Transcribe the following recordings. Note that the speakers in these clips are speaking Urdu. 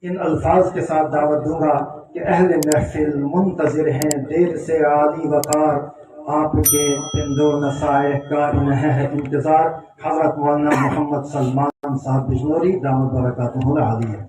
ان الفاظ کے ساتھ دعوت دوں گا کہ اہل محفل منتظر ہیں دیر سے عالی وقار، آپ کے پندو نصائح کا انہیں ہے انتظار۔ حضرت مولانا محمد سلمان صاحب بجنوری دامت برکاتہ العالیہ۔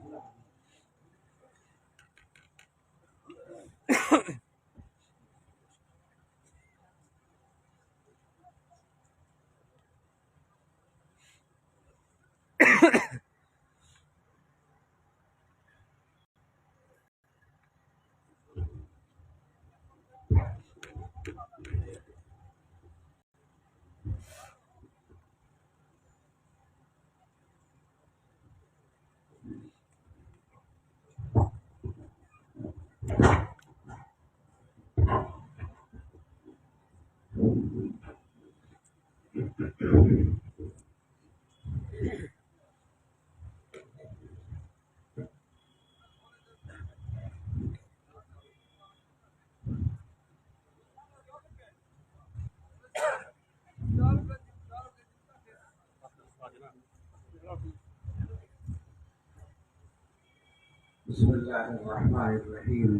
بسم اللہ الرحمن الرحیم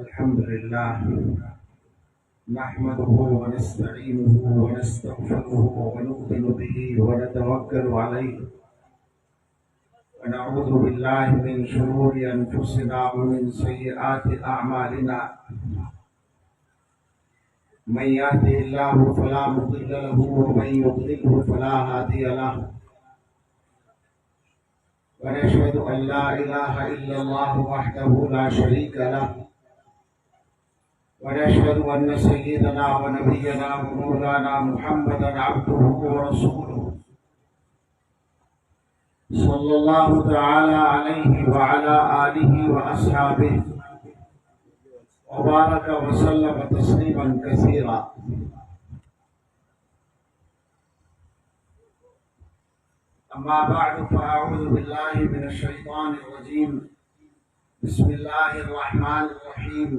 الحمد للہ نحمده ونستعینه ونستغفره ونؤمن به ونتوکل علیہ ونعوذ باللہ من شرور انفسنا ومن سیئات اعمالنا من يهده الله فلا مضل له ومن يضلل فلا هادي له ونشهد أن لا إله إلا الله وحده لا شريك له ونشهد أن سيدنا ونبينا ومولانا محمدا عبده ورسوله صلى الله تعالى عليه وعلى آله وأصحابه وبارك وسلم تسليما كثيرا. أما بعد فأعوذ بالله من الشيطان الرجيم. بسم الله الرحمن الرحيم.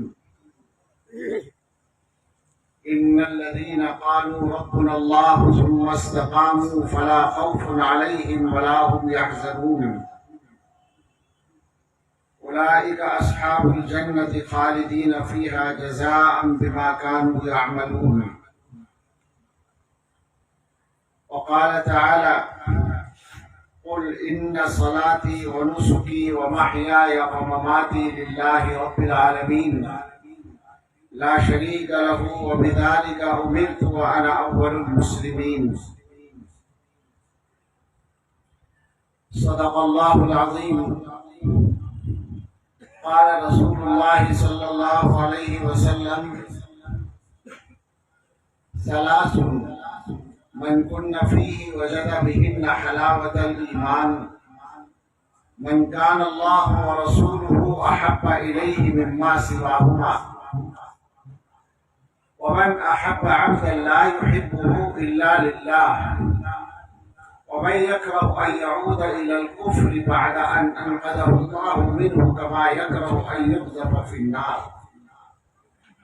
إن الذين قالوا ربنا الله ثم استقاموا فلا خوف عليهم ولا هم يحزنون أولئك أصحاب الجنة خالدين فيها جزاء بما كانوا يعملون. وقال تعالى قل إن صلاتي ونسكي ومحياي ومماتي لله رب العالمين لا شريك له وبذلك أمرت وأنا أول المسلمين. صدق الله العظيم. قال رسول الله صلى الله عليه وسلم ثلاث من كن فيه وجد بهن حلاوة الإيمان من كان الله ورسوله أحب إليه مما سواهما ومن أحب عبدا لا يحبه إلا لله ومن يكره أن يعود إلى الكفر بعد أن أنقذه الله منه كما يكره أن يقذف في النار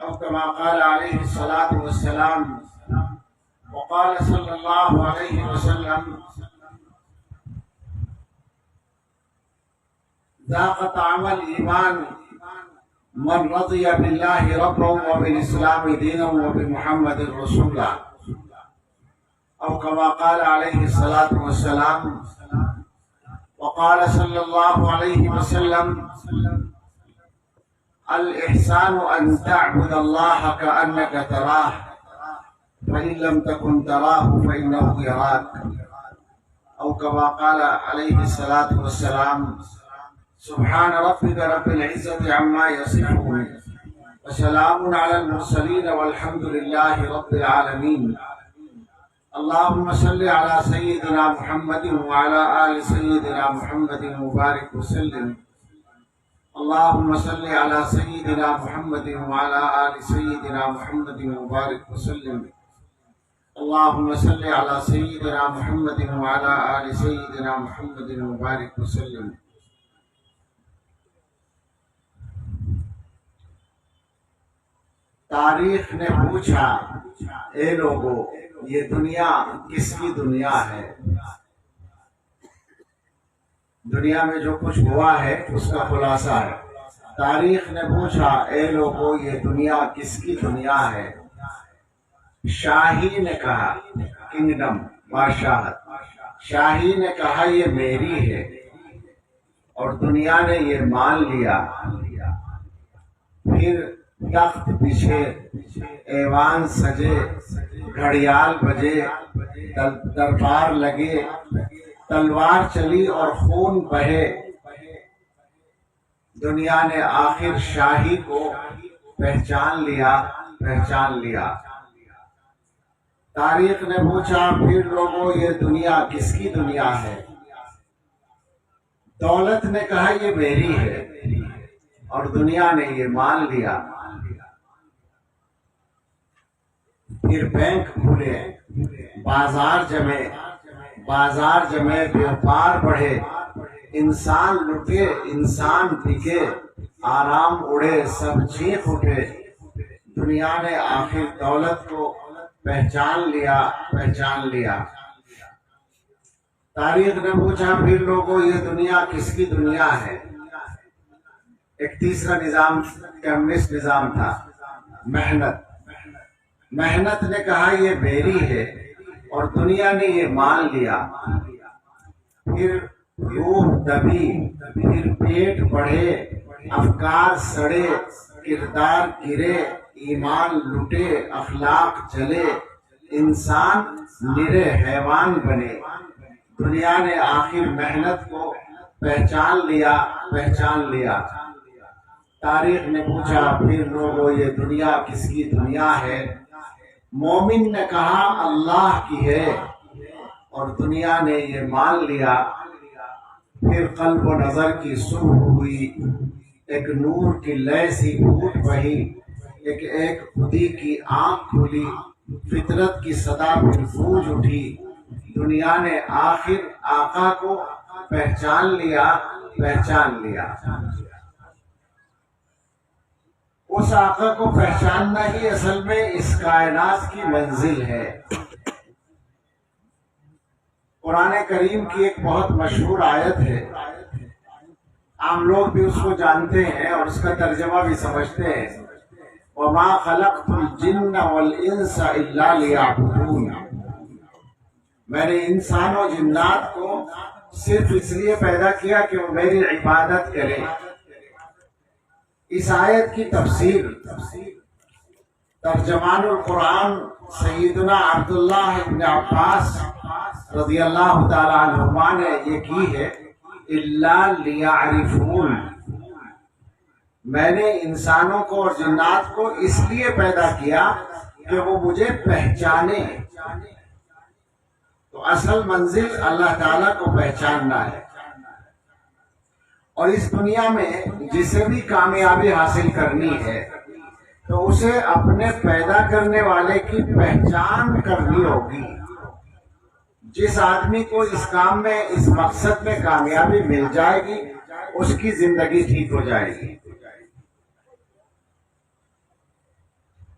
أو كما قال عليه الصلاة والسلام. وقال صلى الله عليه وسلم ذاق طعم الإيمان من رضي بالله ربا وبالإسلام دينا وبمحمد رسولا أو كما قال عليه الصلاة والسلام. وقال صلى الله عليه وسلم الإحسان أن تعبد الله كأنك تراه فإن لم تكن تراه فإنه يراك أو كما قال عليه الصلاة والسلام. سبحان ربك رب العزة عما يصفون وسلام على المرسلين والحمد لله رب العالمين. اللهم صل على سيدنا محمد وعلى آل سيدنا محمد وبارك وسلم. اللهم صل على سيدنا محمد وعلى آل سيدنا محمد وبارك وسلم. اللهم صل على سيدنا محمد وعلى آل سيدنا محمد وبارك وسلم. تاریخ نے پوچھا اے لوگو یہ دنیا کس کی دنیا ہے؟ دنیا میں جو کچھ ہوا ہے اس کا خلاصہ ہے۔ تاریخ نے پوچھا اے لوگو یہ دنیا کس کی دنیا ہے؟ شاہی نے کہا کنگڈم، بادشاہت، شاہی نے کہا یہ میری ہے، اور دنیا نے یہ مان لیا۔ پھر تخت بچھے، ایوان سجے، گھڑیال بجے، دربار لگے، تلوار چلی اور خون بہے، دنیا نے آخر شاہی کو پہچان لیا۔ تاریخ نے پوچھا پھر لوگوں یہ دنیا کس کی دنیا ہے؟ دولت نے کہا یہ میری ہے، اور دنیا نے یہ مان لیا۔ پھر بینک کھلے، بازار جمے، بیوپار بڑھے، انسان لٹے، انسان بکے، آرام اڑے، سب چیخ اٹھے، دنیا نے آخر دولت کو پہچان لیا۔ تاریخ نے پوچھا پھر لوگوں یہ دنیا کس کی دنیا ہے؟ ایک تیسرا نظام کمیونسٹ نظام تھا، محنت نے کہا یہ میری ہے، اور دنیا نے یہ مان لیا۔ پھر روح دبی، پھر پیٹ بڑھے، افکار سڑے، کردار گرے، ایمان لٹے، اخلاق جلے، انسان نرے حیوان بنے، دنیا نے آخر محنت کو پہچان لیا۔ تاریخ نے پوچھا پھر لوگوں یہ دنیا کس کی دنیا ہے؟ مومن نے کہا اللہ کی ہے، اور دنیا نے یہ مان لیا۔ پھر قلب و نظر کی صبح ہوئی، ایک نور کی لے سی پھوٹ بہی، ایک خودی کی آنکھ کھلی، فطرت کی صدا پھر گونج اٹھی، دنیا نے آخر آقا کو پہچان لیا۔ اس آقا کو پہچاننا ہی اصل میں اس کائنات کی منزل ہے۔ قرآن کریم کی ایک بہت مشہور آیت ہے، عام لوگ بھی اس کو جانتے ہیں اور اس کا ترجمہ بھی سمجھتے ہیں، وَمَا خَلَقْتُ الْجِنَّ وَالْإِنسَ إِلَّا لِيَعْبُدُونَ، میں نے انسان و جنات کو صرف اس لیے پیدا کیا کہ وہ میری عبادت کریں۔ اس آیت کی تفسیر ترجمان القرآن سیدنا عبداللہ ابن عباس رضی اللہ تعالی عنہما نے یہ کی ہے، اِلَّا لِيَعْرِفُونَ، میں نے انسانوں کو اور جنات کو اس لیے پیدا کیا کہ وہ مجھے پہچانے۔ تو اصل منزل اللہ تعالیٰ کو پہچاننا ہے، اور اس دنیا میں جسے بھی کامیابی حاصل کرنی ہے تو اسے اپنے پیدا کرنے والے کی پہچان کرنی ہوگی۔ جس آدمی کو اس کام میں، اس مقصد میں کامیابی مل جائے گی، اس کی زندگی ٹھیک ہو جائے گی۔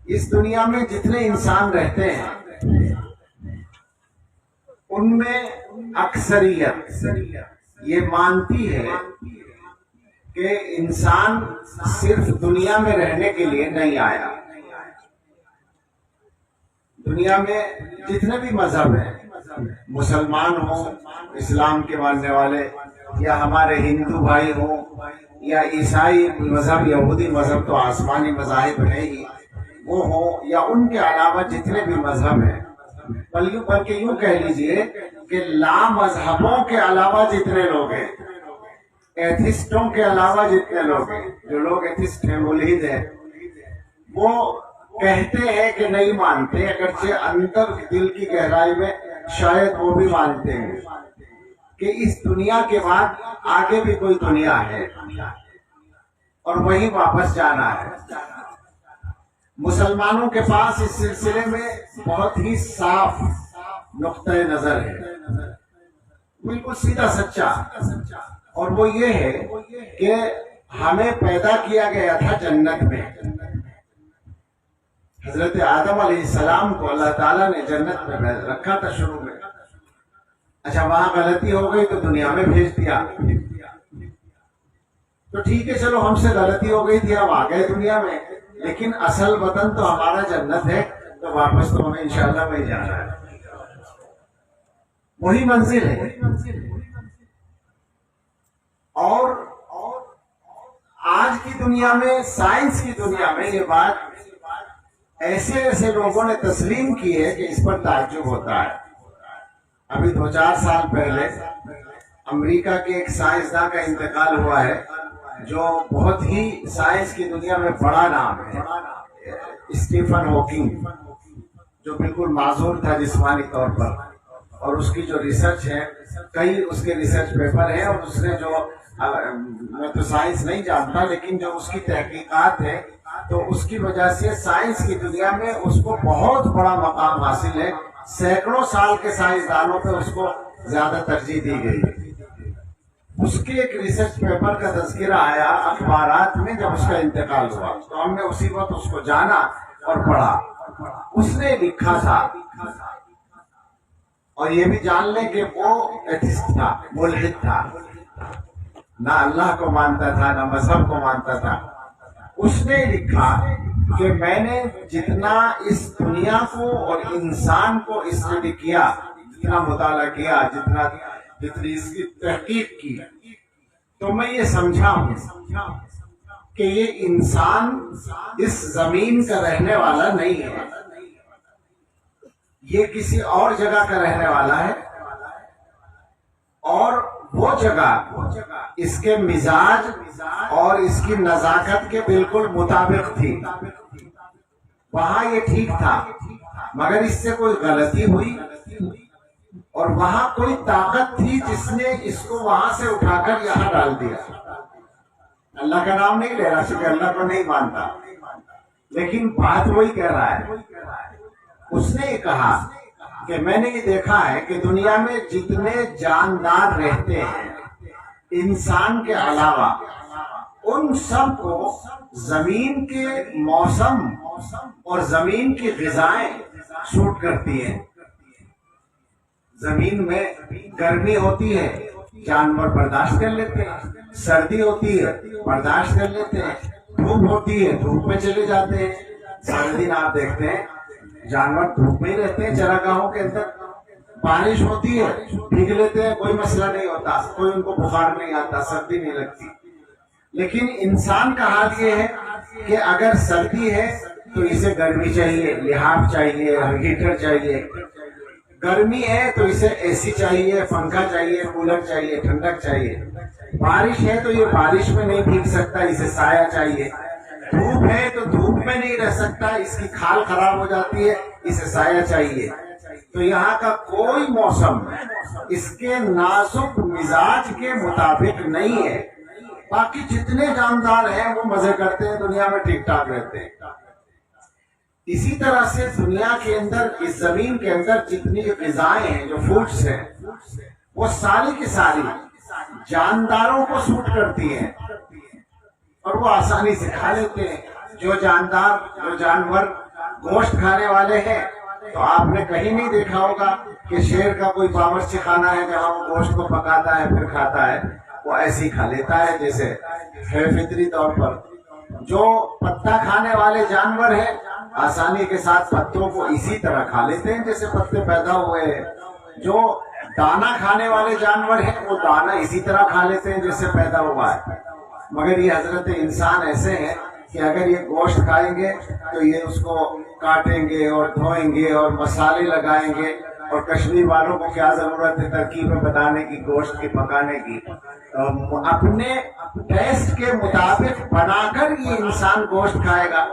اس دنیا میں جتنے انسان رہتے ہیں ان میں اکثریت یہ مانتی ہے کہ انسان صرف دنیا میں رہنے کے لیے نہیں آیا۔ دنیا میں جتنے بھی مذہب ہیں، مسلمان ہوں، اسلام کے ماننے والے، یا ہمارے ہندو بھائی ہوں، یا عیسائی مذہب، یہودی مذہب تو آسمانی مذاہب ہے ہی، وہ ہوں، یا ان کے علاوہ جتنے بھی مذہب ہیں، بلکہ یوں کہہ لیجئے کہ لامذہبوں کے علاوہ جتنے لوگ ہیں، ایتھسٹوں کے علاوہ جتنے لوگ ہیں، جو لوگ ایتھسٹ ہیں، ملحد ہیں، وہ کہتے ہیں کہ نہیں مانتے، اگرچہ اندر دل کی گہرائی میں شاید وہ بھی مانتے ہیں کہ اس دنیا کے بعد آگے بھی کوئی دنیا ہے اور وہیں واپس جانا ہے۔ مسلمانوں کے پاس اس سلسلے میں بہت ہی صاف نقطۂ نظر ہے، بالکل سیدھا سچا، اور وہ یہ ہے کہ ہمیں پیدا کیا گیا تھا جنت میں۔ حضرت آدم علیہ السلام کو اللہ تعالیٰ نے جنت میں رکھا تھا شروع میں، اچھا وہاں غلطی ہو گئی تو دنیا میں بھیج دیا، تو ٹھیک ہے چلو ہم سے غلطی ہو گئی تھی اب آ گئے دنیا میں، لیکن اصل وطن تو ہمارا جنت ہے، تو واپس تو ہمیں انشاءاللہ وہی جانا ہے، وہی منزل ہے۔ اور آج کی دنیا میں، سائنس کی دنیا میں یہ بات ایسے ایسے لوگوں نے تسلیم کی ہے کہ اس پر تعجب ہوتا ہے۔ ابھی 2-4 سال پہلے امریکہ کے ایک سائنسداں کا انتقال ہوا ہے جو بہت ہی سائنس کی دنیا میں بڑا نام ہے، اسٹیفن ہاکنگ، جو بالکل معذور تھا جسمانی طور پر، اور اس کی جو ریسرچ ہے، کئی اس کے ریسرچ پیپر ہیں، اور اس نے جو، میں تو سائنس نہیں جانتا لیکن جو اس کی تحقیقات ہے تو اس کی وجہ سے سائنس کی دنیا میں اس کو بہت بڑا مقام حاصل ہے، سینکڑوں سال کے سائنسدانوں پہ اس کو زیادہ ترجیح دی گئی ہے۔ اس کے ایک ریسرچ پیپر کا تذکرہ آیا اخبارات میں جب اس کا انتقال ہوا، تو ہم نے اسی وقت اس کو جانا اور پڑھا۔ اس نے لکھا تھا، اور یہ بھی جان لیں کہ وہ ایتھسٹ تھا، ملحد تھا، نہ اللہ کو مانتا تھا نہ مذہب کو مانتا تھا۔ اس نے لکھا کہ میں نے جتنا اس دنیا کو اور انسان کو اسٹڈی کیا، جتنا مطالعہ کیا، جتنی اس کی تحقیق کی، تو میں یہ سمجھا ہوں کہ یہ انسان اس زمین کا رہنے والا نہیں ہے، یہ کسی اور جگہ کا رہنے والا ہے، اور وہ جگہ اس کے مزاج اور اس کی نزاکت کے بالکل مطابق تھی، وہاں یہ ٹھیک تھا، مگر اس سے کوئی غلطی ہوئی اور وہاں کوئی طاقت تھی جس نے اس کو وہاں سے اٹھا کر یہاں ڈال دیا۔ اللہ کا نام نہیں لے رہا کیونکہ اللہ کو نہیں مانتا، لیکن بات وہی کہہ رہا ہے۔ اس نے یہ کہا کہ میں نے یہ دیکھا ہے کہ دنیا میں جتنے جاندار رہتے ہیں انسان کے علاوہ، ان سب کو زمین کے موسم اور زمین کی غذائیں سوٹ کرتی ہیں۔ زمین میں گرمی ہوتی ہے، جانور برداشت کر لیتے ہیں، سردی ہوتی ہے برداشت کر لیتے ہیں، دھوپ ہوتی ہے دھوپ میں چلے جاتے ہیں۔ سارے دن آپ دیکھتے ہیں جانور دھوپ میں ہی رہتے ہیں چراگاہوں کے اندر، بارش ہوتی ہے بھیگ لیتے ہیں، کوئی مسئلہ نہیں ہوتا، کوئی ان کو بخار نہیں آتا، سردی نہیں لگتی۔ لیکن انسان کا حال یہ ہے کہ اگر سردی ہے تو اسے گرمی چاہیے، لحاف چاہیے، ہیٹر چاہیے، گرمی ہے تو اسے اے سی چاہیے، پنکھا چاہیے، کولر چاہیے، ٹھنڈک چاہیے، بارش ہے تو یہ بارش میں نہیں بھیگ سکتا، اسے سایہ چاہیے، دھوپ ہے تو دھوپ میں نہیں رہ سکتا، اس کی کھال خراب ہو جاتی ہے، اسے سایہ چاہیے۔ تو یہاں کا کوئی موسم اس کے نازک مزاج کے مطابق نہیں ہے۔ باقی جتنے جاندار ہیں وہ مزے کرتے ہیں، دنیا میں ٹھیک ٹھاک رہتے ہیں۔ اسی طرح سے دنیا کے اندر، اس زمین کے اندر جتنی غذائیں ہیں، جو فوڈس ہیں، وہ ساری کی ساری جانداروں کو سوٹ کرتی ہیں اور وہ آسانی سے کھا لیتے ہیں۔ جو جانور گوشت کھانے والے ہیں، تو آپ نے کہیں نہیں دیکھا ہوگا کہ شیر کا کوئی باورچی خانہ ہے جہاں وہ گوشت کو پکاتا ہے پھر کھاتا ہے، وہ ایسے ہی کھا لیتا ہے جیسے ہے فطری طور پر۔ جو پتا کھانے والے جانور ہیں آسانی کے ساتھ پتوں کو اسی طرح کھا لیتے ہیں جیسے پتے پیدا ہوئے ہیں۔ جو دانا کھانے والے جانور ہیں وہ دانا اسی طرح کھا لیتے ہیں جیسے پیدا ہوا ہے۔ مگر یہ حضرت انسان ایسے ہیں کہ اگر یہ گوشت کھائیں گے تو یہ اس کو کاٹیں گے اور دھوئیں گے اور مسالے لگائیں گے، اور کشمیر والوں کو کیا ضرورت ہے ترکیبیں بتانے کی، گوشت کی پکانے کی، اپنے ٹیسٹ کے مطابق بنا کر یہ انسان گوشت کھائے گا۔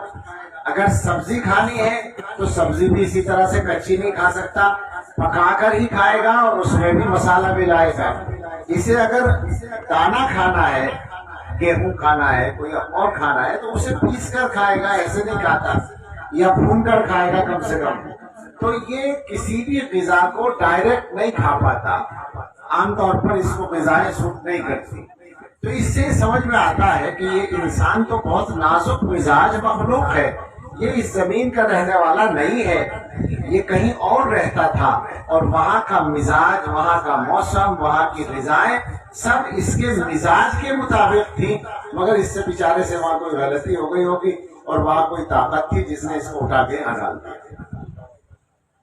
اگر سبزی کھانی ہے تو سبزی بھی اسی طرح سے کچی نہیں کھا سکتا، پکا کر ہی کھائے گا اور اس میں بھی مسالہ ملائے گا۔ اسے اگر دانا کھانا ہے، گیہوں کھانا ہے، کوئی اور کھانا ہے تو اسے پیس کر کھائے گا، ایسے نہیں کھاتا، یا بھون کر کھائے گا کم سے کم۔ تو یہ کسی بھی غذا کو ڈائریکٹ نہیں کھا پاتا، عام طور پر اس کو غذائیں سوٹ نہیں کرتی۔ تو اس سے سمجھ میں آتا ہے کہ یہ انسان تو بہت نازک مزاج مخلوق ہے، یہ اس زمین کا رہنے والا نہیں ہے، یہ کہیں اور رہتا تھا، اور وہاں کا مزاج، وہاں کا موسم، وہاں کی غذائیں سب اس کے مزاج کے مطابق تھی، مگر اس سے بیچارے سے وہاں کوئی غلطی ہو گئی ہوگی اور وہاں کوئی طاقت تھی جس نے اس کو اٹھا کے یہاں ڈال دیا۔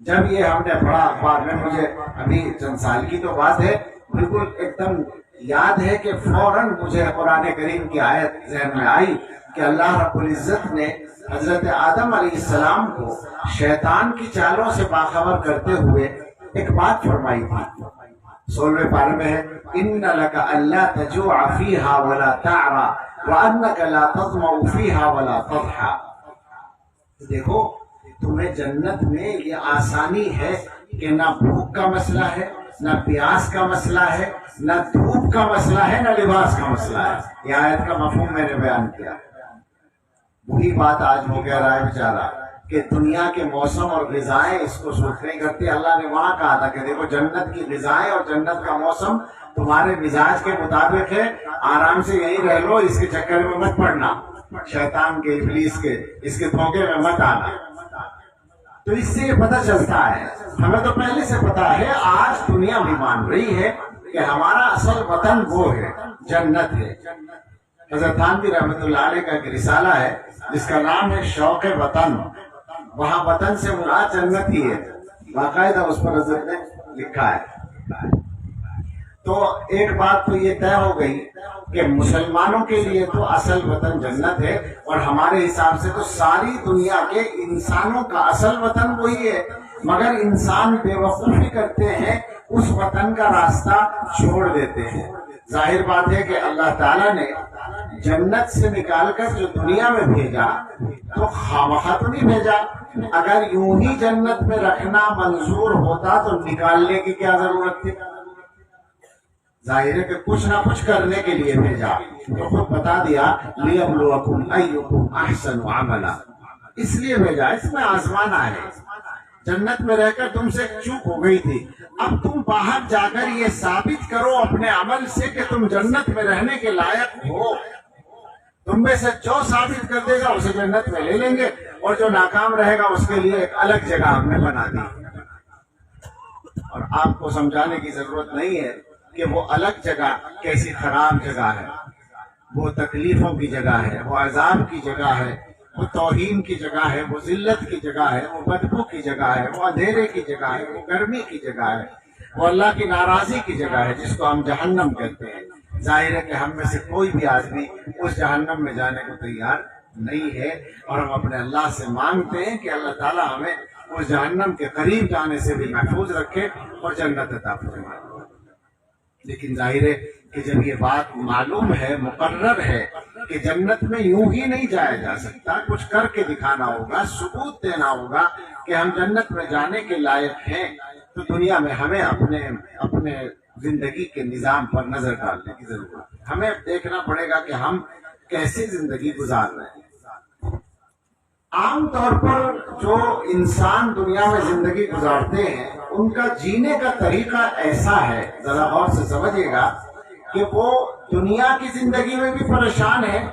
جب یہ ہم نے پڑھا اخبار میں، مجھے ابھی چند سال کی تو بات ہے، بالکل ایک دم یاد ہے کہ فوراً مجھے قرآن کریم کی آیت ذہن میں آئی کہ اللہ رب العزت نے حضرت آدم علیہ السلام کو شیطان کی چالوں سے باخبر کرتے ہوئے ایک بات فرمائی تھی۔ 16ویں پارے میں ہے، ان لک الا تجوع فیہا ولا تعرا وانک لا تظمأ فیہا ولا تضحا۔ دیکھو تمہیں جنت میں یہ آسانی ہے کہ نہ بھوک کا مسئلہ ہے، نہ پیاس کا مسئلہ ہے، نہ دھوپ کا مسئلہ ہے، نہ لباس کا مسئلہ ہے۔ یہ آیت کا مفہوم میں نے بیان کیا۔ وہی بات آج ہو گیا رہا ہے بیچارہ کہ دنیا کے موسم اور غذائیں اس کو سوٹ نہیں کرتی۔ اللہ نے وہاں کہا تھا کہ دیکھو جنت کی غذائیں اور جنت کا موسم تمہارے مزاج کے مطابق ہے، آرام سے یہیں رہ لو، اس کے چکر میں مت پڑنا، شیطان کے، ابلیس کے، اس کے دھوکے میں مت آنا۔ تو اس سے یہ پتہ چلتا ہے، ہمیں تو پہلے سے پتا ہے، آج دنیا بھی مان رہی ہے کہ ہمارا اصل وطن وہ ہے، جنت ہے۔ حضرت تھانوی رحمۃ اللہ علیہ کا ایک رسالہ ہے جس کا نام ہے شوق وطن، وہاں وطن سے مراد جنت ہی ہے، باقاعدہ اس پر حضرت نے لکھا ہے۔ تو ایک بات تو یہ طے ہو گئی کہ مسلمانوں کے لیے تو اصل وطن جنت ہے، اور ہمارے حساب سے تو ساری دنیا کے انسانوں کا اصل وطن وہی ہے، مگر انسان بے وقوفی کرتے ہیں، اس وطن کا راستہ چھوڑ دیتے ہیں۔ ظاہر بات ہے کہ اللہ تعالیٰ نے جنت سے نکال کر جو دنیا میں بھیجا تو خواہ تو نہیں بھیجا، اگر یوں ہی جنت میں رکھنا منظور ہوتا تو نکالنے کی کیا ضرورت تھی؟ ظاہر ہے کہ کچھ نہ کچھ کرنے کے لیے بھیجا، تو خود بتا دیا لِيَبْلُوَكُمْ أَيُّكُمْ أَحْسَنُ عَمَلًا، اس لیے بھیجا، اس میں آزمانا ہے۔ جنت میں رہ کر تم سے ایک چوک ہو گئی تھی، اب تم باہر جا کر یہ ثابت کرو اپنے عمل سے کہ تم جنت میں رہنے کے لائق ہو۔ تم میں سے جو ثابت کر دے گا اسے جنت میں لے لیں گے، اور جو ناکام رہے گا اس کے لیے ایک الگ جگہ ہم نے بنا دی۔ اور آپ کو سمجھانے کی ضرورت نہیں ہے کہ وہ الگ جگہ کیسی خراب جگہ ہے، وہ تکلیفوں کی جگہ ہے، وہ عذاب کی جگہ ہے، وہ توہین کی جگہ ہے، وہ ذلت کی جگہ ہے، وہ بدبو کی جگہ ہے، وہ اندھیرے کی جگہ ہے، وہ گرمی کی جگہ ہے، وہ اللہ کی ناراضی کی جگہ ہے، جس کو ہم جہنم کہتے ہیں۔ ظاہر ہے کہ ہم میں سے کوئی بھی آدمی اس جہنم میں جانے کو تیار نہیں ہے، اور ہم اپنے اللہ سے مانگتے ہیں کہ اللہ تعالیٰ ہمیں اس جہنم کے قریب جانے سے بھی محفوظ رکھے اور جنت عطا فرمائے۔ لیکن ظاہر ہے کہ جب یہ بات معلوم ہے، مقرر ہے کہ جنت میں یوں ہی نہیں جایا جا سکتا، کچھ کر کے دکھانا ہوگا، ثبوت دینا ہوگا کہ ہم جنت میں جانے کے لائق ہیں، تو دنیا میں ہمیں اپنے زندگی کے نظام پر نظر ڈالنے کی ضرورت ہے۔ ہمیں دیکھنا پڑے گا کہ ہم کیسے زندگی گزار رہے ہیں۔ عام طور پر جو انسان دنیا میں زندگی گزارتے ہیں ان کا جینے کا طریقہ ایسا ہے، ذرا غور سے سمجھیے گا، کہ وہ دنیا کی زندگی میں بھی پریشان ہیں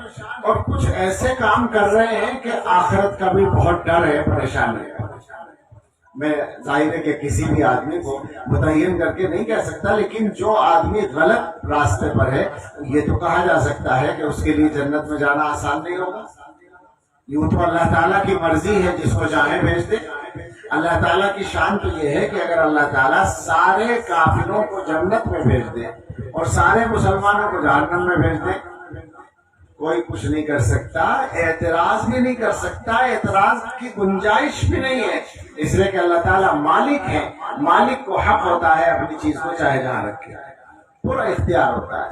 اور کچھ ایسے کام کر رہے ہیں کہ آخرت کا بھی بہت ڈر ہے، پریشانی ہے۔ میں ظاہر ہے کہ کسی بھی آدمی کو متعین کر کے نہیں کہہ سکتا، لیکن جو آدمی غلط راستے پر ہے یہ تو کہا جا سکتا ہے کہ اس کے لیے جنت میں جانا آسان نہیں ہوگا۔ یوں تو اللہ تعالیٰ کی مرضی ہے، جس کو چاہے بھیج دے۔ اللہ تعالیٰ کی شان تو یہ ہے کہ اگر اللہ تعالیٰ سارے کافروں کو جنت میں بھیج دے اور سارے مسلمانوں کو جہنم میں بھیج دے، کوئی کچھ نہیں کر سکتا، اعتراض بھی نہیں کر سکتا، اعتراض کی گنجائش بھی نہیں ہے، اس لیے کہ اللہ تعالیٰ مالک ہے، مالک کو حق ہوتا ہے اپنی چیز کو چاہے جہاں رکھے، پورا اختیار ہوتا ہے۔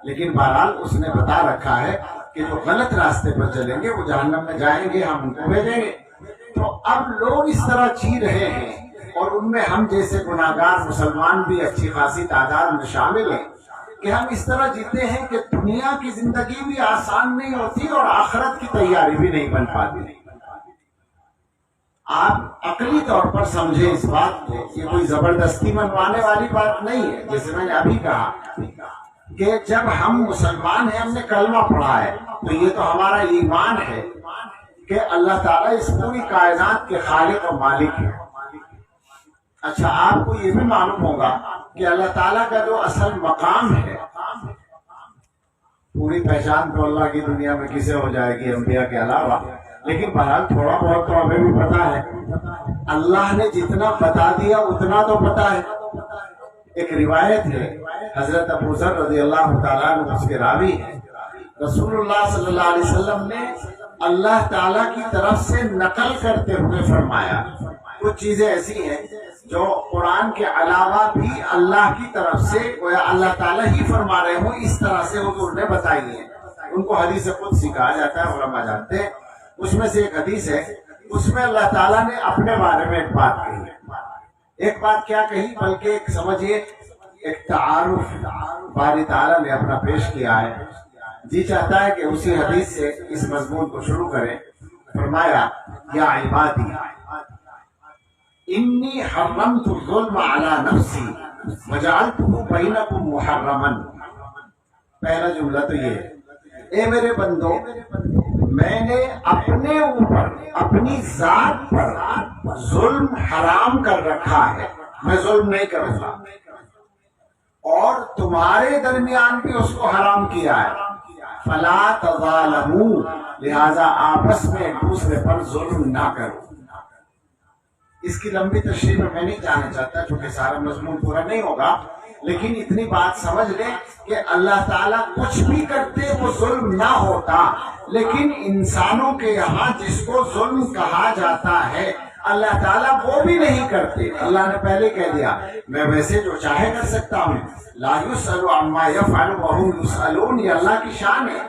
لیکن بہرحال اس نے بتا رکھا ہے کہ جو غلط راستے پر چلیں گے وہ جہنم میں جائیں گے، ہم ان کو بھیجیں گے۔ تو اب لوگ اس طرح جی رہے ہیں، اور ان میں ہم جیسے گناہگار مسلمان بھی اچھی خاصی تعداد میں شامل ہیں، کہ ہم اس طرح جیتے ہیں کہ دنیا کی زندگی بھی آسان نہیں ہوتی اور آخرت کی تیاری بھی نہیں بن پاتی۔ آپ عقلی طور پر سمجھیں اس بات کو، یہ کوئی زبردستی منوانے والی بات نہیں ہے۔ جیسے میں نے ابھی کہا کہ جب ہم مسلمان ہیں، ہم نے کلمہ پڑھا ہے، تو یہ تو ہمارا ایمان ہے کہ اللہ تعالیٰ اس پوری کائنات کے خالق اور مالک ہے۔ اچھا، آپ کو یہ بھی معلوم ہوگا کہ اللہ تعالیٰ کا جو اصل مقام ہے، پوری پہچان تو اللہ کی دنیا میں کسے ہو جائے گی انبیاء کے علاوہ، لیکن بہرحال تھوڑا بہت تو ہمیں بھی پتا ہے۔ اللہ نے جتنا بتا دیا اتنا تو پتا ہے۔ ایک روایت ہے، حضرت ابو ذر رضی اللہ تعالیٰ عنہ اس کے راوی ہیں، رسول اللہ صلی اللہ علیہ وسلم نے اللہ تعالیٰ کی طرف سے نقل کرتے ہوئے فرمایا، کچھ چیزیں ایسی ہیں جو قرآن کے علاوہ بھی اللہ کی طرف سے گویا اللہ تعالیٰ ہی فرما رہے ہوں، اس طرح سے حضور نے بتائی ہیں۔ ان کو حدیث قدسی کہا جاتا ہے، علماء جانتے ہیں۔ اس میں سے ایک حدیث ہے، اس میں اللہ تعالیٰ نے اپنے بارے میں ایک بات کہی ہے۔ ایک بات کیا کہی، بلکہ ایک سمجھیے ایک تعارف باری تعالیٰ نے اپنا پیش کیا ہے۔ جی چاہتا ہے کہ اسی حدیث سے اس مضمون کو شروع کریں۔ فرمایا، یا عبادی انی حرمت الظلم علی نفسی وجعلتہ بینکم محرما۔ پہلا جملہ تو یہ ہے، اے میرے بندو، میں نے اپنے اوپر اپنی ذات پر ظلم حرام کر رکھا ہے، میں ظلم نہیں کروں گا، اور تمہارے درمیان بھی اس کو حرام کیا ہے۔ فلا تظالموا، لہذا آپس میں ایک دوسرے پر ظلم نہ کرو۔ اس کی لمبی تشریح میں نہیں جانا چاہتا کیونکہ سارا مضمون پورا نہیں ہوگا، لیکن اتنی بات سمجھ لیں کہ اللہ تعالیٰ کچھ بھی کرتے وہ ظلم نہ ہوتا، لیکن انسانوں کے یہاں جس کو ظلم کہا جاتا ہے اللہ تعالیٰ وہ بھی نہیں کرتے۔ اللہ نے پہلے کہہ دیا، میں ویسے جو چاہے کر سکتا ہوں، لا یسأل عما یفعل وهم یسألون۔ یہ اللہ کی شان ہے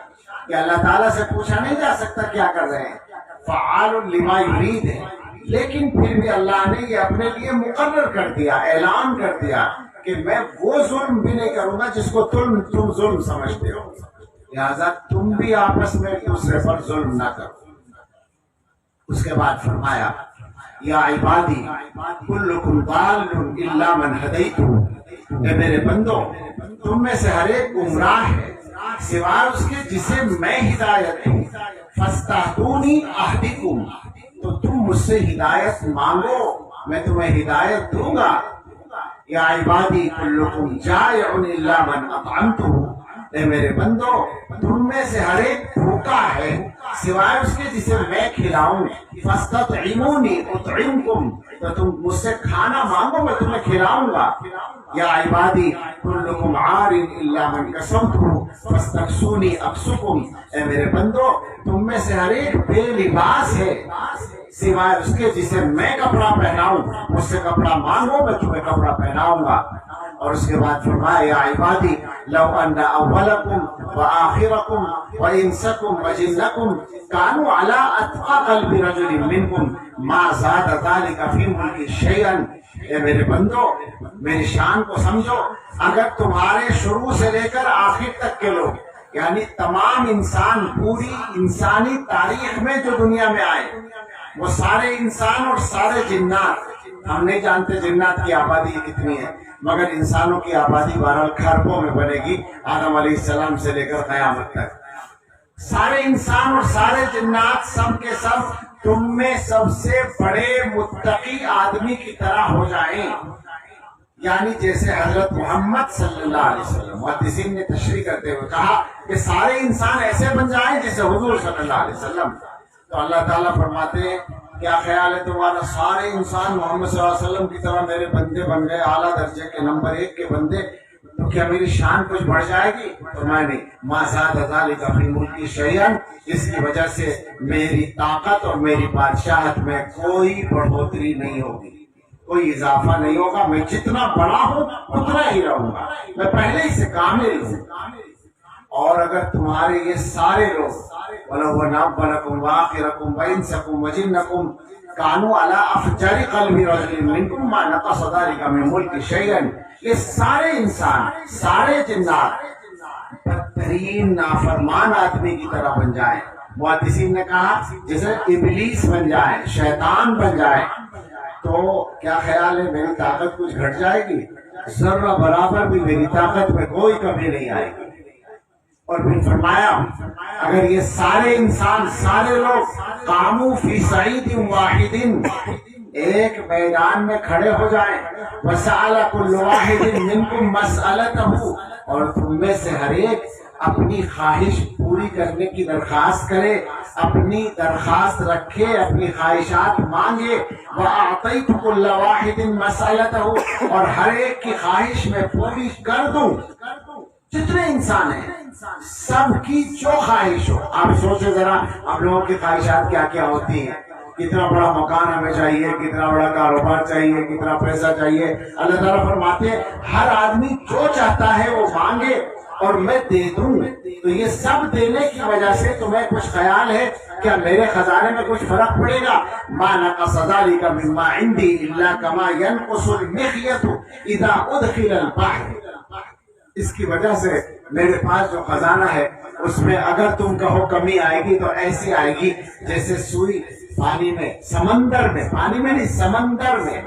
کہ اللہ تعالیٰ سے پوچھا نہیں جا سکتا کیا کر رہے ہیں، فعال لما یرید ہے، لیکن پھر بھی اللہ نے یہ اپنے لیے مقرر کر دیا، اعلان کر دیا کہ میں وہ ظلم بھی نہیں کروں گا جس کو تم ظلم سمجھتے ہو، لہذا تم بھی آپس میں ایک دوسرے پر ظلم نہ کرو۔ اس کے بعد فرمایا، یا عبادی کلکم ضال الا من ہدیتہ، اے میرے بندو، تم میں سے ہر ایک گمراہ ہے سوائے اس کے جسے میں ہدایت دوں۔ فاستہدونی اہدکم، تو تم مجھ سے ہدایت مانگو، میں تمہیں ہدایت دوں گا۔ یا عبادی کلکم جائع الا من اطعمتہ، اے میرے بندو، تم میں سے ہر ایک بھوکا ہے سوائے اس کے جسے میں کھلاؤں۔ فاستطعمونی اطعمکم، تو تم مجھ سے کھانا مانگو، میں تمہیں کھلاؤں گا۔ یا عبادی کلکم عار الا من کسوتہ فاستکسونی اکسکم، اے میرے بندو، تم میں سے ہر ایک بے لباس ہے سوائے اس کے جسے میں کپڑا پہناؤں، مجھ سے کپڑا مانگو، میں تمہیں کپڑا پہناؤں گا۔ اور اس کے بعد فرمایا، یا عبادی لو ان اولکم وآخرکم وانسکم وجنکم کانوا علی اتقى قلب رجل منکم ما زاد ذلک فی ملکی شیئا، اے میرے بندو میری شان کو سمجھو، اگر تمہارے شروع سے لے کر آخر تک کے لوگ، یعنی تمام انسان، پوری انسانی تاریخ میں جو دنیا میں آئے، وہ سارے انسان اور سارے جنات، ہم نہیں جانتے جنات کی آبادی کتنی ہے، مگر انسانوں کی آبادی بہرحال کھربوں میں بنے گی، آدم علیہ السلام سے لے کر قیامت تک۔ سارے انسان اور سارے جنات سب کے سب تم میں سب سے بڑے متقی آدمی کی طرح ہو جائیں، یعنی جیسے حضرت محمد صلی اللہ علیہ وسلم، محدثین نے تشریح کرتے ہوئے کہا کہ سارے انسان ایسے بن جائیں جیسے حضور صلی اللہ علیہ وسلم۔ تو اللہ تعالیٰ فرماتے ہیں، کیا خیال ہے تمہارا، سارے انسان محمد صلی اللہ علیہ وسلم کی طرح میرے بندے بن گئے، اعلیٰ درجے کے نمبر 1 کے بندے، تو کیا میری شان کچھ بڑھ جائے گی؟ فرمایا نہیں، ما زاد ذلک فی ملکی شیئا، اس کی وجہ سے میری طاقت اور میری بادشاہت میں کوئی بڑھوتری نہیں ہوگی، کوئی اضافہ نہیں ہوگا، میں جتنا بڑا ہوں اتنا ہی رہوں گا، میں پہلے ہی سے کامل ہوں۔ اور اگر تمہارے یہ سارے لوگ وَلَوْ وَنَبَّلَكُمْ وَآخِرَكُمْ وَإِنسَكُمْ وَجِنَّكُمْ كَانُوا عَلَىٰ أَفْجَرِ قَلْبِ رَجُلٍ مِّنكُمْ مَا نَقَصَ ذَلِكَ مِن مُلْكِ شَيْئًا، یہ سارے انسان، سارے جنات بدترین نافرمان آدمی کی طرح بن جائیں، محدثین نے کہا جیسے ابلیس بن جائے، شیطان بن جائے، تو کیا خیال ہے میری طاقت کچھ گھٹ جائے گی؟ ذرہ برابر بھی میری طاقت میں کوئی کمی نہیں آئے گی۔ اور پھر فرمایا اگر یہ سارے انسان سارے لوگ قاموا فی صعید واحد ایک میدان میں کھڑے ہو جائیں وسأل كل واحد منکم مسألته اور تم میں سے ہر ایک اپنی خواہش پوری کرنے کی درخواست کرے اپنی درخواست رکھے اپنی خواہشات مانگے وَأَعْطَيْتُ كُلَّ وَاحِدٍ مَسْأَلَتَهُ اور ہر ایک کی خواہش میں پوری کر دوں جتنے انسان ہیں سب کی جو خواہش ہو آپ سوچے ذرا آپ لوگوں کی خواہشات کیا کیا ہوتی ہیں کتنا بڑا مکان ہمیں چاہیے کتنا بڑا کاروبار چاہیے کتنا پیسہ چاہیے اللہ تعالیٰ فرماتے ہیں ہر آدمی جو چاہتا ہے وہ مانگے اور میں دے دوں تو یہ سب دینے کی وجہ سے تمہیں کچھ خیال ہے کیا میرے خزانے میں کچھ فرق پڑے گا ما نقص ذلك مما عندي الا كما ينقص المخيط اذا ادخل البحر اس کی وجہ سے میرے پاس جو خزانہ ہے اس میں اگر تم کہو کمی آئے گی تو ایسی آئے گی جیسے سوئی پانی میں سمندر میں پانی میں نہیں سمندر میں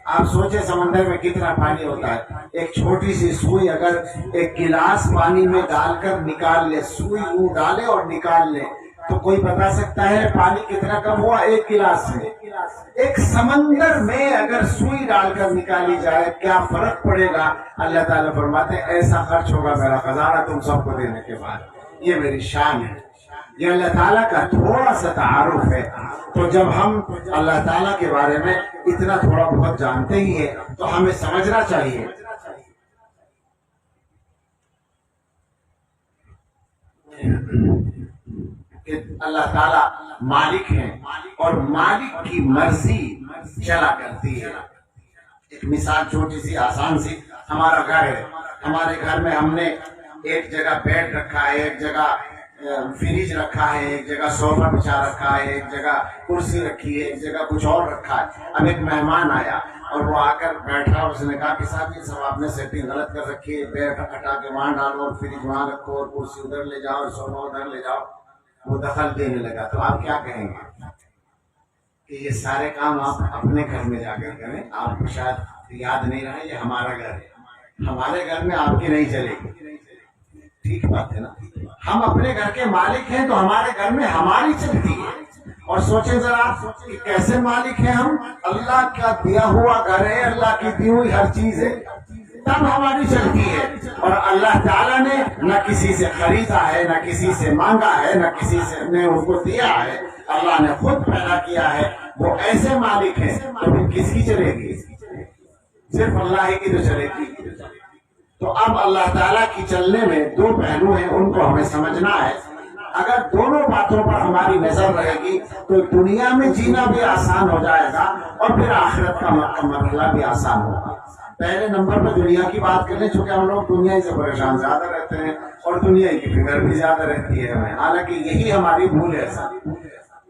آپ سوچے سمندر میں کتنا پانی ہوتا ہے ایک چھوٹی سی سوئی اگر ایک گلاس پانی میں ڈال کر نکال لے سوئی وہ ڈالے اور نکال لے تو کوئی بتا سکتا ہے پانی کتنا کم ہوا ایک گلاس میں ایک سمندر میں اگر سوئی ڈال کر نکالی جائے کیا فرق پڑے گا اللہ تعالیٰ فرماتے ہیں ایسا خرچ ہوگا میرا خزانہ تم سب کو دینے کے بعد یہ میری شان ہے یہ اللہ تعالیٰ کا تھوڑا سا تعارف ہے تو جب ہم اللہ تعالیٰ کے بارے میں اتنا تھوڑا بہت جانتے ہی ہیں تو ہمیں سمجھنا چاہیے کہ اللہ تعالیٰ مالک ہیں اور مالک کی مرضی چلا کرتی ہے ایک مثال چھوٹی سی آسان سی ہمارا گھر ہے ہمارے گھر میں ہم نے ایک جگہ بیڈ رکھا ہے ایک جگہ فریج رکھا ہے ایک جگہ صوفہ بچھا رکھا ہے ایک جگہ کرسی رکھی ہے ایک جگہ کچھ اور رکھا ہے اب ایک مہمان آیا اور وہ آ کر بیٹھا اور اس نے کہا کہ صاحب یہ سب آپ نے سیٹنگ غلط کر رکھی ہے بیڈ ہٹا کے وہاں ڈالو اور فریج وہاں رکھو اور کرسی ادھر لے جاؤ اور صوفہ ادھر لے جاؤ وہ دخل دینے لگا تو آپ کیا کہیں گے کہ یہ سارے کام آپ اپنے گھر میں جا کر کریں آپ کو شاید یاد نہیں رہا یہ ہمارا گھر ہے ہمارے گھر میں آپ کی نہیں چلے گی ٹھیک بات ہے نا ہم اپنے گھر کے مالک ہیں تو ہمارے گھر میں ہماری چلتی ہے اور سوچیں ذرا کہ کیسے مالک ہیں ہم اللہ کا دیا ہوا گھر ہے اللہ کی دی ہوئی ہر چیز ہے تب ہماری چلتی ہے اور اللہ تعالیٰ نے نہ کسی سے خریدا ہے نہ کسی سے مانگا ہے نہ کسی سے نے ان کو دیا ہے اللہ نے خود پیدا کیا ہے وہ ایسے مالک ہیں تو پھر کس کی چلے گی صرف اللہ ہی کی تو چلے گی تو اب اللہ تعالیٰ کی چلنے میں دو پہلو ہیں ان کو ہمیں سمجھنا ہے اگر دونوں باتوں پر ہماری نظر رہے گی تو دنیا میں جینا بھی آسان ہو جائے گا اور پھر آخرت کا مرحلہ بھی آسان ہوگا پہلے نمبر پہ دنیا کی بات کریں چونکہ ہم لوگ دنیا سے پریشان زیادہ رہتے ہیں اور دنیا کی فکر بھی زیادہ رہتی ہے ہمیں حالانکہ یہی ہماری بھول ہے سر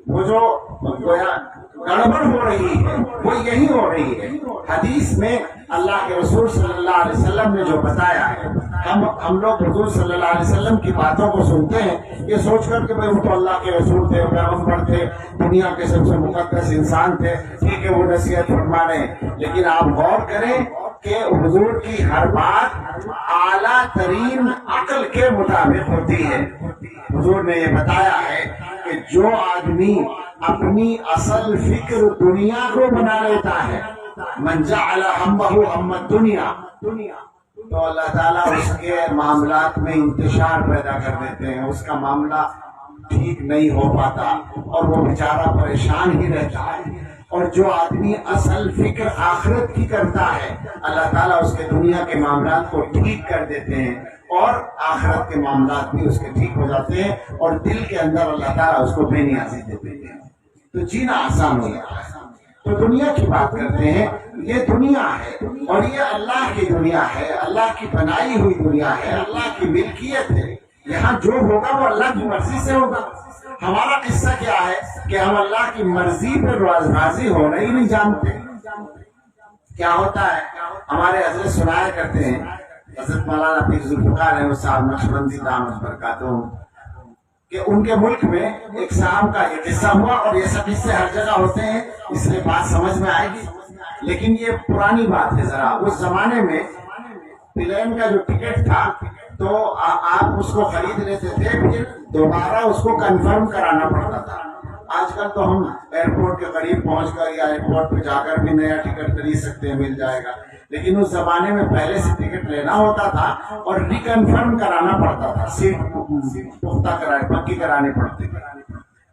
وہ جو گویا گڑبڑ ہو رہی ہے وہ یہی ہو رہی ہے حدیث میں اللہ کے رسول صلی اللہ علیہ وسلم نے جو بتایا ہے ہم لوگ حضور صلی اللہ علیہ وسلم کی باتوں کو سنتے ہیں یہ سوچ کر کہ بھائی وہ تو اللہ کے رسول تھے پیغمبر تھے دنیا کے سب سے مقدس انسان تھے ٹھیک ہے وہ نصیحت فرما رہے ہیں لیکن آپ غور کریں کہ حضور کی ہر بات اعلیٰ ترین عقل کے مطابق ہوتی ہے حضور نے یہ بتایا ہے کہ جو آدمی اپنی اصل فکر دنیا کو بنا لیتا ہے من جعل ہمہ ہم الدنیا تو اللہ تعالیٰ اس کے معاملات میں انتشار پیدا کر دیتے ہیں اس کا معاملہ ٹھیک نہیں ہو پاتا اور وہ بیچارہ پریشان ہی رہتا ہے اور جو آدمی اصل فکر آخرت کی کرتا ہے اللہ تعالیٰ اس کے دنیا کے معاملات کو ٹھیک کر دیتے ہیں اور آخرت کے معاملات بھی اس کے ٹھیک ہو جاتے ہیں اور دل کے اندر اللہ تعالیٰ اس کو بے نیازی دیتے ہیں تو جینا آسان ہو جاتا ہے تو دنیا کی بات کرتے ہیں یہ دنیا ہے اور یہ اللہ کی دنیا ہے اللہ کی بنائی ہوئی دنیا ہے اللہ کی ملکیت ہے یہاں جو ہوگا وہ اللہ کی مرضی سے ہوگا ہمارا قصہ کیا ہے کہ ہم اللہ کی مرضی پر راضی ہونا ہی نہیں جانتے کیا ہوتا ہے ہمارے حضرت سنایا کرتے ہیں حضرت مولانا پیر ذوالفقار ہیں صاحب نقشبندی دامت برکاتہم کہ ان کے ملک میں ایک صاحب کا یہ قصہ ہوا اور یہ سب قصے ہر جگہ ہوتے ہیں اس لیے بات سمجھ میں آئے گی لیکن یہ پرانی بات ہے ذرا اس زمانے میں پلین کا جو ٹکٹ تھا تو آپ اس کو خرید لیتے تھے، پھر دوبارہ اس کو کنفرم کرانا پڑتا تھا۔ آج کل تو ہم ایئرپورٹ کے قریب پہنچ کر یا ایئرپورٹ پہ جا کر بھی نیا ٹکٹ خرید سکتے ہیں، مل جائے گا، لیکن اس زمانے میں پہلے سے ٹکٹ لینا ہوتا تھا اور ریکنفرم کرانا پڑتا تھا، سیٹ پختہ پکی کرانی پڑتی تھی۔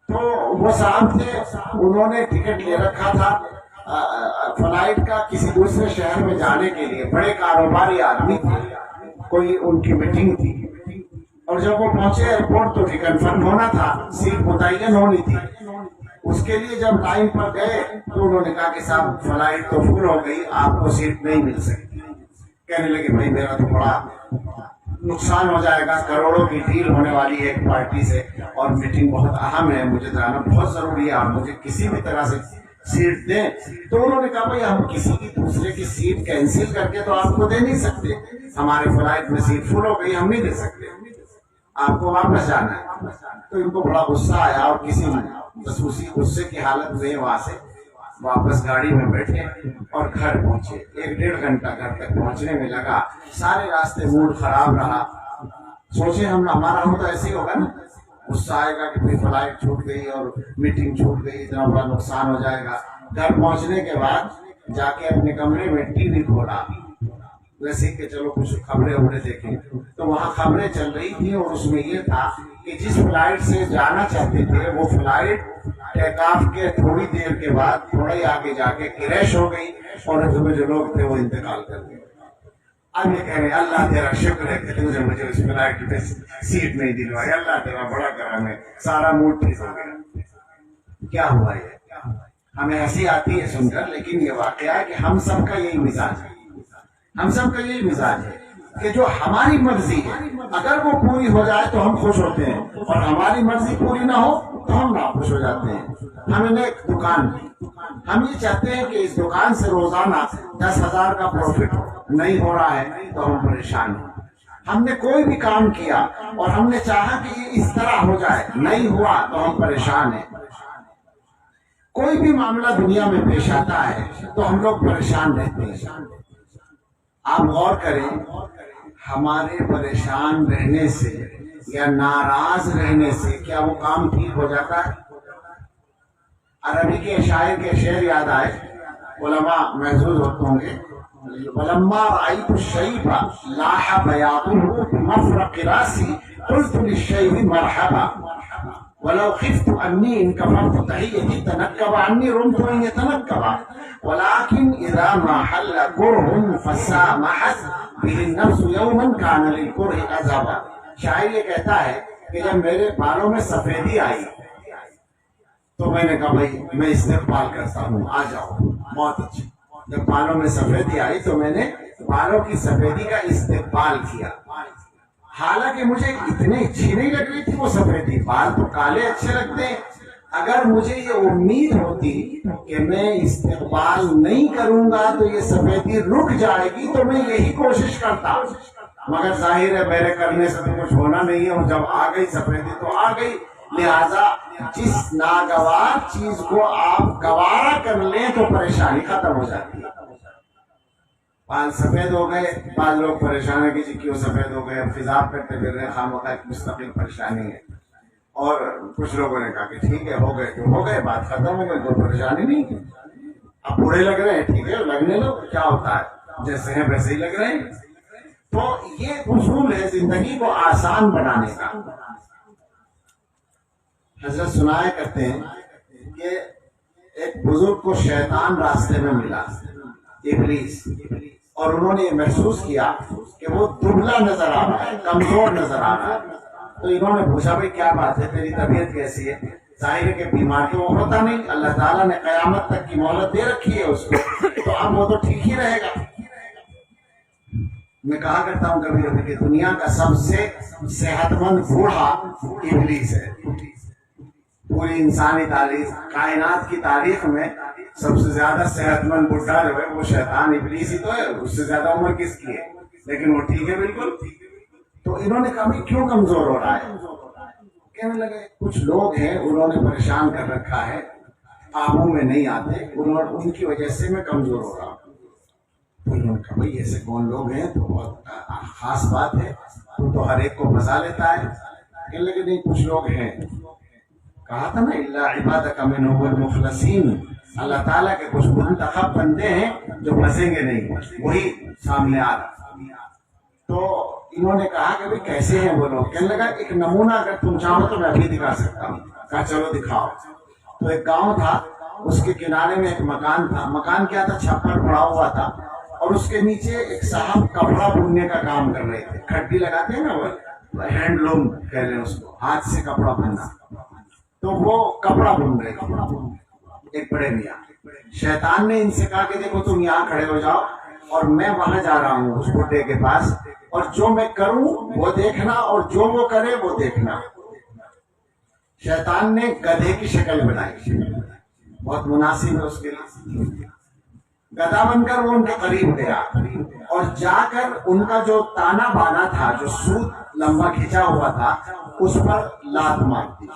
تو وہ صاحب تھے، انہوں نے ٹکٹ لے رکھا تھا فلائٹ کا کسی دوسرے شہر میں جانے کے لیے، بڑے کاروباری آدمی تھے، کوئی ان کی میٹنگ تھی، اور جب وہ پہنچے ایئرپورٹ تو ریکنفرم ہونا تھا، سیٹ متعین ہونی تھی۔ اس کے لیے جب ٹائم پر گئے تو انہوں نے کہا کہ صاحب فلائٹ تو فل ہو گئی، آپ کو سیٹ نہیں مل سکتی۔ کہنے لگے بھائی میرا تو بڑا نقصان ہو جائے گا، کروڑوں کی ڈیل ہونے والی ہے ایک پارٹی سے، اور میٹنگ بہت اہم ہے، مجھے جانا بہت ضروری ہے، آپ مجھے کسی بھی طرح سے سیٹ دیں۔ تو انہوں نے کہا بھائی ہم کسی کی دوسرے کی سیٹ کینسل کر کے تو آپ کو دے نہیں سکتے، ہمارے فلائٹ میں سیٹ فل ہو گئی، ہم نہیں دے سکتے، آپ کو واپس جانا ہے۔ تو ان کو بڑا غصہ آیا اور کسی خصوصی غصے کی حالت میں وہاں سے واپس گاڑی میں بیٹھے اور گھر پہنچے۔ 1-1.5 گھنٹہ گھر تک پہنچنے میں لگا، سارے راستے موڈ خراب رہا، سوچے ہمارا ہم تو ایسے ہی ہوگا نا، غصہ آئے گا کہ بھائی فلائٹ چھوٹ گئی اور میٹنگ چھوٹ گئی، اتنا بڑا نقصان ہو جائے گا۔ گھر پہنچنے کے بعد جا کے اپنے کمرے میں ٹی وی کھولا، ویسے کہ چلو کچھ خبریں دیکھیں، تو وہاں خبریں چل رہی تھیں اور اس میں یہ تھا کہ جس فلائٹ سے جانا چاہتے تھے وہ فلائٹ ٹیک آف کے تھوڑی دیر کے بعد تھوڑا ہی آگے جا کے کریش ہو گئی اور اس میں جو لوگ تھے وہ انتقال کر گئے۔ اب یہ کہہ رہے اللہ تیرا شکر ہے کہ مجھے اس فلائٹ پہ سیٹ نہیں دلوائی، اللہ تیرا بڑا کرم ہے، سارا موڈ ٹھیک ہو گیا۔ کیا ہوا یہ؟ ہمیں ہنسی آتی ہے سن کر، لیکن یہ واقعہ ہے کہ ہم سب کا یہی مزاج ہے، ہم سب کا یہی مزاج ہے کہ جو ہماری مرضی ہے اگر وہ پوری ہو جائے تو ہم خوش ہوتے ہیں، اور ہماری مرضی پوری نہ ہو تو ہم ناخوش ہو جاتے ہیں۔ ہم نے ایک دکان کی، ہم یہ چاہتے ہیں کہ اس دکان سے روزانہ 10,000 کا پروفٹ ہو، نہیں ہو رہا ہے تو ہم پریشان ہیں۔ ہم نے کوئی بھی کام کیا اور ہم نے چاہا کہ یہ اس طرح ہو جائے، نہیں ہوا تو ہم پریشان ہیں۔ کوئی بھی معاملہ دنیا میں پیش آتا ہے تو ہم لوگ پریشان رہتے ہیں۔ آپ غور کریں، ہمارے پریشان رہنے سے یا ناراض رہنے سے کیا وہ کام ٹھیک ہو جاتا ہے؟ عربی کے شاعر کے شعر یاد آئے، علماء محظوظ ہوتے ہوں گے، وَلَمَّا رَأَيْتُ الشَّيْبَ لَاحَ بَيَاضُهُ بِمَفْرَقِ رَأْسِي قُلْتُ لِلشَّيْبِ مَرْحَبًا وَلَوْ خِفْتُ أَنِّي إِنْ كَفَرْتُ تَحِيَّتِي تَنَكَّبَ عَنِّي رُمْتُ أَنْ يَتَنَكَّبَ وَلَكِنْ إِذَا مَا حَلَّ كُرْهٌ فَسَامَحَتْ بِهِ النَّفْسُ يَوْمًا كَانَ لِلْكُرْهِ عَذَابًا۔ شاعر یہ کہتا ہے کہ جب میرے بالوں میں سفیدی آئی تو میں نے کہا بھائی میں استقبال کرتا ہوں، آ جاؤ، بہت اچھی۔ جب بالوں میں سفیدی آئی تو میں نے بالوں کی سفیدی کا استقبال کیا، حالانکہ مجھے اتنی اچھی نہیں لگ رہی تھی وہ سفیدی، بال تو کالے اچھے لگتے ہیں۔ اگر مجھے یہ امید ہوتی کہ میں استقبال نہیں کروں گا تو یہ سفیدی رک جائے گی تو میں یہی کوشش کرتا، مگر ظاہر ہے میرے کرنے سے تو کچھ ہونا نہیں ہے، اور جب آ گئی سفیدی تو آ گئی۔ لہذا جس ناگوار چیز کو آپ گوارا کر لیں تو پریشانی ختم ہو جاتی ہے۔ بال سفید ہو گئے، بعض لوگ پریشان ہے کہ جی کیوں سفید ہو گئے، فضا کرتے پھر رہے، خامخواہ ایک مستقل پریشانی ہے۔ اور کچھ لوگوں نے کہا کہ ٹھیک ہے ہو گئے تو ہو گئے، بات ختم ہو گئی، کوئی پریشانی نہیں ہے، اب برے لگ رہے ہیں، ٹھیک ہے لگنے لو، کیا ہوتا ہے، جیسے ہیں ویسے ہی لگ رہے ہیں۔ تو یہ اصول ہے زندگی کو آسان بنانے کا۔ حضرت سنایا کرتے ہیں کہ ایک بزرگ کو شیطان راستے میں ملا، ابلیس، اور انہوں نے محسوس کیا کہ وہ دبلا نظر آ رہا ہے، کمزور نظر آ رہا ہے۔ تو انہوں نے پوچھا بھائی کیا بات ہے، تیری طبیعت کیسی ہے؟ ظاہر ہے کہ بیمار تو وہ ہوتا نہیں، اللہ تعالیٰ نے قیامت تک کی مہلت دے رکھی ہے اس کو، تو اب وہ تو ٹھیک ہی رہے گا۔ میں کہا کرتا ہوں کبھی کبھی کہ دنیا کا سب سے صحت مند بوڑھا ابلیس ہے۔ پوری انسانی تاریخ، کائنات کی تاریخ میں سب سے زیادہ صحت مند بڈھا جو ہے وہ شیطان ابلیس ہی تو ہے، اس سے زیادہ عمر کس کی ہے، لیکن وہ ٹھیک ہے بالکل۔ تو انہوں نے کہا بھائی کیوں کمزور ہو رہا ہے؟ کہنے لگے کچھ لوگ ہیں انہوں نے پریشان کر رکھا ہے، قابو میں نہیں آتے، ان کی وجہ سے میں کمزور ہو رہا ہوں۔ نے کہا بھائی ایسے کون لوگ ہیں؟ تو بہت خاص بات ہے، تو ہر ایک کو مزہ لیتا ہے. کہنے لگے نہیں کچھ لوگ ہیں. کہا تھا نا الا عبادک منهم المخلصین، اللہ تعالیٰ کے کچھ منتخب بندے ہیں جو پھنسیں گے نہیں. وہی سامنے آ رہا. تو انہوں نے کہا کہ بھائی کیسے ہیں وہ لوگ؟ کہنے لگا ایک نمونہ اگر تم چاہو تو میں ابھی دکھا سکتا ہوں. کہا چلو دکھاؤ. تو ایک گاؤں تھا، اس کے کنارے میں ایک مکان تھا. مکان کیا تھا؟ چھپر پڑا ہوا تھا، اور اس کے نیچے ایک صاحب کپڑا بننے کا کام کر رہے تھے. کھٹی لگاتے ہیں نا، وہ ہینڈ لوم کہہ لیں اس کو، ہاتھ سے کپڑا بننا. تو وہ کپڑا بن رہے تھے ایک بڑے میاں. شیطان نے ان سے کہا کہ دیکھو تم یہاں کھڑے ہو جاؤ اور میں وہاں جا رہا ہوں اس بڈھے کے پاس، اور جو میں کروں وہ دیکھنا اور جو وہ کرے وہ دیکھنا. شیطان نے گدھے کی شکل بنائی، بہت مناسب ہے اس کے لیے. گدھا بن کر وہ ان کے قریب گیا اور جا کر ان کا جو تانا بانا تھا، جو سوت لمبا کھینچا ہوا تھا، اس پر لات مار دی.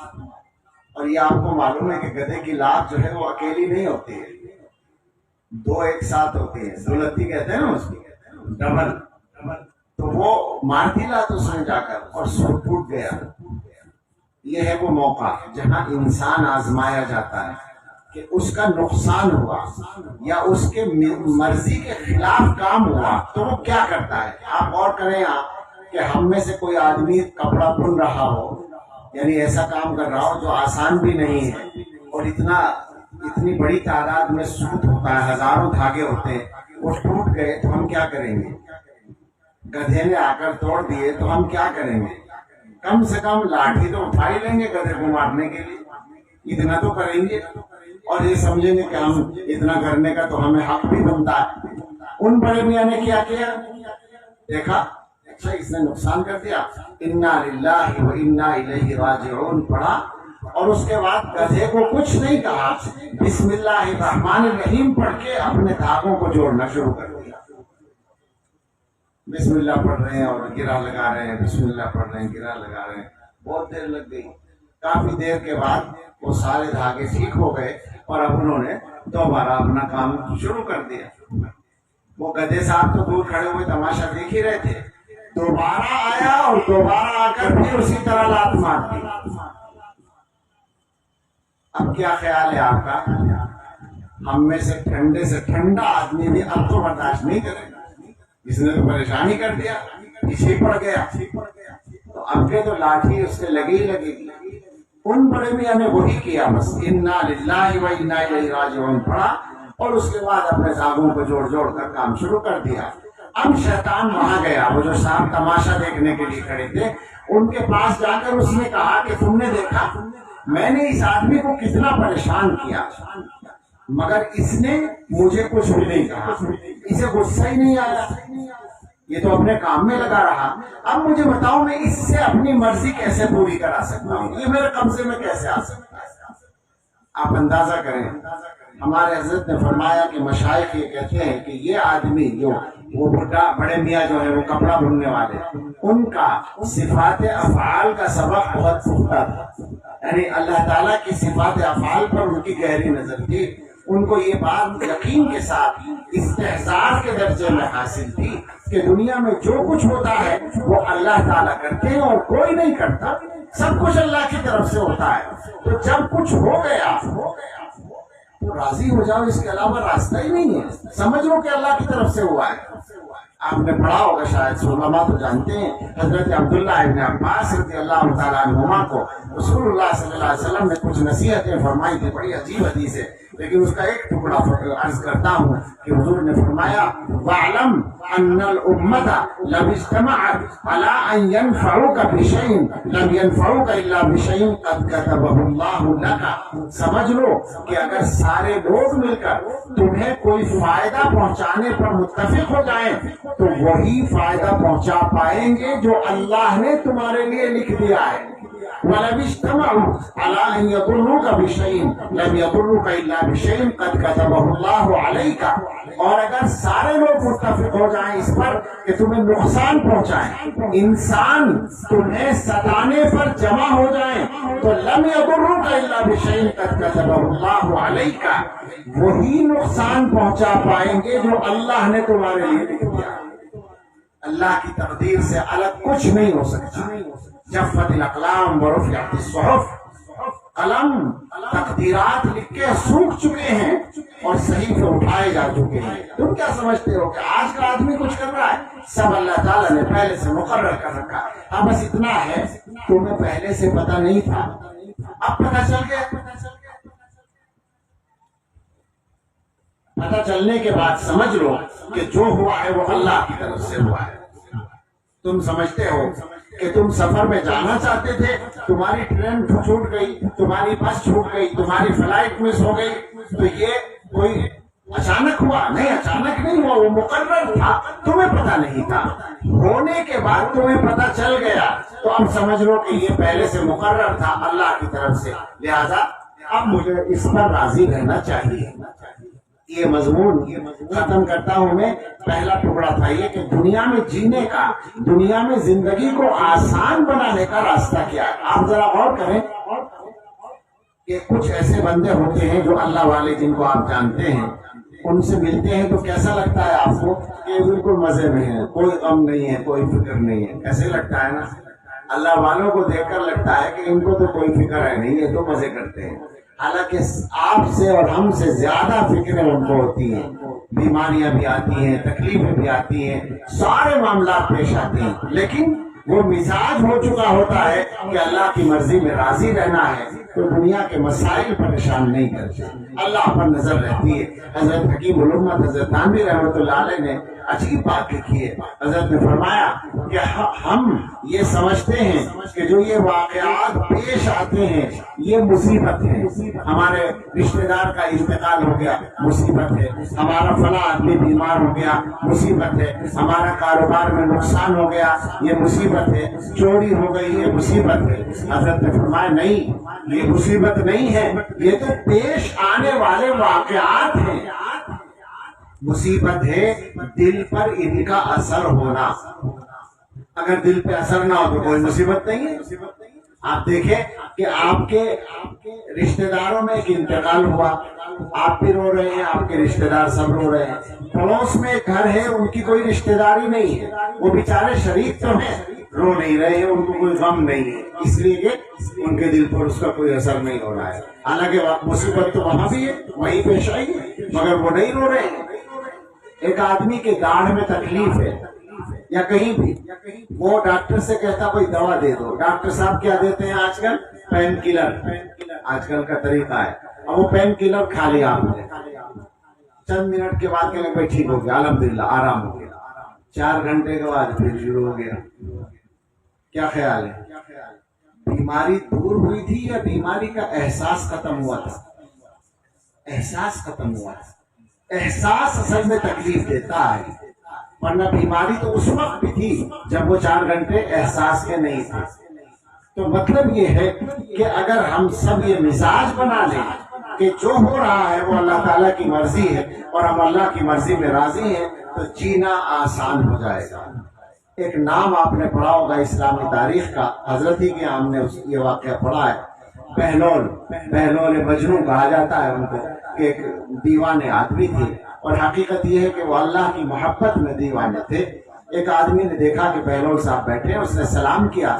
اور یہ آپ کو معلوم ہے کہ گدھے کی لات جو ہے وہ اکیلی نہیں ہوتی ہے، دو ایک ساتھ ہوتی ہے. دولتی کہتے ہیں نا اس کی، ڈبل. تو وہ مارتی لات اس نے جا کر، اور سر ٹوٹ گیا. یہ ہے وہ موقع جہاں انسان آزمایا جاتا ہے کہ اس کا نقصان ہوا یا اس کے مرضی کے خلاف کام ہوا تو وہ کیا کرتا ہے. آپ غور کریں کہ ہم میں سے کوئی آدمی کپڑا بن رہا ہو، یعنی ایسا کام کر رہا ہو جو آسان بھی نہیں ہے، اور اتنی بڑی تعداد میں سوت ہوتا ہے، ہزاروں دھاگے ہوتے ہیں، وہ ٹوٹ گئے تو ہم کیا کریں گے؟ گدھے نے آ کر توڑ دیے تو ہم کیا کریں گے؟ کم سے کم لاٹھی تو اٹھا ہی لیں گے گدھے کو مارنے کے لیے، اتنا تو کریں گے. اور یہ سمجھیں گے کہ ہم اتنا کرنے کا تو ہمیں حق بھی بنتا ہے. ان بڑے میاں نے کیا دیکھا، اچھا اس نے نقصان کر دیا، انا للہ و انا الیہ راجعون پڑھا، اور اس کے بعد گدھے کو کچھ نہیں کہا، بسم اللہ الرحمن الرحیم پڑھ کے اپنے دھاگوں کو جوڑنا شروع کر دیا. بسم اللہ پڑھ رہے ہیں اور گرہ لگا رہے ہیں، بسم اللہ پڑھ رہے ہیں گرہ لگا رہے ہیں. بہت دیر لگ گئی. کافی دیر کے بعد وہ سارے دھاگے ٹھیک ہو گئے اور اب انہوں نے دوبارہ اپنا کام شروع کر دیا. وہ گدھے صاحب تو دور کھڑے ہوئے تماشا دیکھ ہی رہے تھے. دوبارہ آیا اور دوبارہ آ کر پھر اسی طرح لات مار دی. اب کیا خیال ہے آپ کا؟ ہم میں سے ٹھنڈے سے ٹھنڈا آدمی بھی اب تو برداشت نہیں کرے گا. اس نے تو پریشانی کر دیا، پیچھے پڑ گیا، تو اب کے تو لاٹھی اس سے لگی لگی. ان بڑے میاں نے وہی کیا، بس انا للہ و انا الیہ راجعون پڑھا، اور اس کے بعد اپنے دھاگوں کو جوڑ جوڑ کر کام شروع کر دیا. اب شیطان وہاں گیا، وہ جو صاحب تماشا دیکھنے کے لیے کھڑے تھے ان کے پاس جا کر اس نے کہا کہ تم نے دیکھا میں نے اس آدمی کو کتنا پریشان کیا، مگر اس نے مجھے کچھ بھی نہیں کہا، اسے غصہ ہی نہیں آیا، یہ تو اپنے کام میں لگا رہا. اب مجھے بتاؤ میں اس سے اپنی مرضی کیسے پوری کرا سکتا ہوں؟ یہ میرے قبضے میں کیسے آ سکتا ہے؟ آپ اندازہ کریں. ہمارے حضرت نے فرمایا کہ مشائخ یہ کہتے ہیں کہ یہ آدمی جو وہ بڑے میاں جو ہے وہ کپڑا بننے والے، ان کا صفات افعال کا سبق بہت پختہ تھا. یعنی اللہ تعالیٰ کی صفات افعال پر ان کی گہری نظر تھی. ان کو یہ بات یقین کے ساتھ استحضار کے درجے میں حاصل تھی کہ دنیا میں جو کچھ ہوتا ہے وہ اللہ تعالیٰ کرتے ہیں اور کوئی نہیں کرتا، سب کچھ اللہ کی طرف سے ہوتا ہے. تو جب کچھ ہو گیا تو راضی ہو جاؤ، اس کے علاوہ راستہ ہی نہیں ہے. سمجھ لو کہ اللہ کی طرف سے ہوا ہے. آپ نے پڑھا ہوگا شاید، علماء تو جانتے ہیں، حضرت عبداللہ ابن عباس رضی اللہ تعالیٰ عنہما کو رسول اللہ صلی اللہ علیہ وسلم نے کچھ نصیحتیں فرمائی تھی. بڑی عجیب حدیث ہے، لیکن اس کا ایک ٹکڑا عرض کرتا ہوں کہ حضور نے فرمایا وَاعْلَمْ أَنَّ الْأُمَّةَ لَوْ اجْتَمَعَتْ عَلَىٰ أَن يَنْفَعُوكَ بِشَيْءٍ لَمْ يَنْفَعُوكَ إِلَّا بِشَيْءٍ قَدْ كَتَبَهُ اللَّهُ لَكَ. سمجھ لو کہ اگر سارے لوگ مل کر تمہیں کوئی فائدہ پہنچانے پر متفق ہو جائیں تو وہی فائدہ پہنچا پائیں گے جو اللہ نے تمہارے لیے لکھ دیا ہے. وَلَوِ اجْتَمَعُوا عَلَىٰ أَن يَضُرُّوكَ بِشَيْءٍ لَمْ يَضُرُّوكَ إِلَّا بِشَيْءٍ قَدْ كَتَبَهُ اللَّهُ عَلَيْكَ. اور اگر سارے لوگ متفق ہو جائیں اس پر کہ تمہیں نقصان پہنچائیں، انسان تمہیں ستانے پر جمع ہو جائیں، تو لَمْ يَضُرُّوكَ إِلَّا بِشَيْءٍ قَدْ كَتَبَهُ اللَّهُ عَلَيْكَ. وہی نقصان پہنچا پائیں گے جو اللہ نے تمہارے لیے لکھ دیا. اللہ کی تقدیر سے الگ کچھ نہیں ہو سکتا. جفت الاقلام ورفعت الصحف. قلم تقدیرات لکھ کے سوکھ چکے ہیں اور صحیفے اٹھائے جا چکے ہیں. تم کیا سمجھتے ہو کہ آج کا آدمی کچھ کر رہا ہے؟ سب اللہ تعالیٰ نے پہلے سے مقرر کر رکھا ہے. اب بس اتنا ہے تمہیں پہلے سے پتہ نہیں تھا، اب پتہ چل گیا. پتہ چلنے کے بعد سمجھ لو کہ جو ہوا ہے وہ اللہ کی طرف سے ہوا ہے. تم سمجھتے ہو کہ تم سفر میں جانا چاہتے تھے، تمہاری ٹرین چھوٹ گئی، تمہاری بس چھوٹ گئی، تمہاری فلائٹ مس ہو گئی، تو یہ کوئی اچانک ہوا؟ نہیں، اچانک نہیں ہوا، وہ مقرر تھا، تمہیں پتہ نہیں تھا. ہونے کے بعد تمہیں پتہ چل گیا تو اب سمجھ لو کہ یہ پہلے سے مقرر تھا اللہ کی طرف سے، لہذا اب مجھے اس پر راضی رہنا چاہیے. یہ مضمون ختم کرتا ہوں میں. پہلا ٹکڑا تھا یہ کہ دنیا میں جینے کا، دنیا میں زندگی کو آسان بنانے کا راستہ کیا ہے. آپ ذرا غور کریں کہ کچھ ایسے بندے ہوتے ہیں جو اللہ والے، جن کو آپ جانتے ہیں، ان سے ملتے ہیں تو کیسا لگتا ہے آپ کو؟ کہ بالکل مزے میں ہے، کوئی غم نہیں ہے، کوئی فکر نہیں ہے. کیسے لگتا ہے نا؟ اللہ والوں کو دیکھ کر لگتا ہے کہ ان کو تو کوئی فکر ہے نہیں، یہ تو مزے کرتے ہیں. حالانکہ آپ سے اور ہم سے زیادہ فکریں ان کو ہوتی ہیں. بیماریاں بھی آتی ہیں، تکلیفیں بھی آتی ہیں، سارے معاملات پیش آتے ہیں، لیکن وہ مزاج ہو چکا ہوتا ہے کہ اللہ کی مرضی میں راضی رہنا ہے تو دنیا کے مسائل پریشان نہیں کرتے، اللہ پر نظر رہتی ہے. حضرت حکیم الامت حضرت تھانوی رحمۃ اللہ علیہ نے عجیب بات لکھی ہے. حضرت نے فرمایا کہ ہم یہ سمجھتے ہیں کہ جو یہ واقعات پیش آتے ہیں یہ مصیبت ہے. ہمارے رشتہ دار کا انتقال ہو گیا، مصیبت ہے. ہمارا فلاں آدمی بیمار ہو گیا، مصیبت ہے. ہمارا کاروبار میں نقصان ہو گیا، یہ مصیبت ہے. چوری ہو گئی، یہ مصیبت ہے. حضرت نے فرمایا نہیں، یہ مصیبت نہیں ہے، یہ تو پیش آنے والے واقعات ہیں. مصیبت ہے دل پر ان کا اثر ہونا. اگر دل پہ اثر نہ ہو تو کوئی مصیبت نہیں ہے. آپ دیکھیں کہ آپ کے رشتہ داروں میں ایک انتقال ہوا، آپ بھی رو رہے ہیں، آپ کے رشتہ دار سب رو رہے ہیں. پڑوس میں ایک گھر ہے، ان کی کوئی رشتہ داری نہیں ہے، وہ بیچارے شریک تو ہیں، رو نہیں رہے ہیں، ان کو کوئی غم نہیں ہے، اس لیے کہ ان کے دل پر اس کا کوئی اثر نہیں ہو رہا ہے. حالانکہ مصیبت تو وہاں بھی ہے، وہیں پیش آئی ہے، مگر وہ نہیں رو رہے ہیں. ایک آدمی کے داڑھ میں تکلیف ہے یا کہیں بھی، وہ ڈاکٹر سے کہتا کوئی دوا دے دو. ڈاکٹر صاحب کیا دیتے ہیں آج کل؟ Painkiller. آج کل کا طریقہ ہے. اب وہ پین کلر کھا لیا آپ نے، چند منٹ کے بعد کہنے کوئی ٹھیک ہو گیا، الحمدللہ آرام ہو گیا. 4 گھنٹے کے بعد پھر شروع ہو گیا. کیا خیال ہے؟ بیماری دور ہوئی تھی یا بیماری کا احساس ختم ہوا تھا؟ احساس ختم ہوا تھا. احساس اصل میں تکلیف دیتا ہے، ورنہ بیماری تو اس وقت بھی تھی جب وہ 4 گھنٹے احساس کے نہیں تھے. تو مطلب یہ ہے کہ اگر ہم سب یہ مزاج بنا لیں کہ جو ہو رہا ہے وہ اللہ تعالیٰ کی مرضی ہے اور ہم اللہ کی مرضی میں راضی ہیں تو جینا آسان ہو جائے گا. ایک نام آپ نے پڑھا ہوگا اسلامی تاریخ کا، حضرت ہی کے ہم نے یہ واقعہ پڑھا ہے. بہلول مجنون کہا جاتا ہے ان کو، کہ ایک دیوانے آدمی تھے، اور حقیقت یہ ہے کہ وہ اللہ کی محبت میں دیوانے تھے. ایک آدمی نے دیکھا کہ بہلول صاحب بیٹھے، اس نے سلام کیا،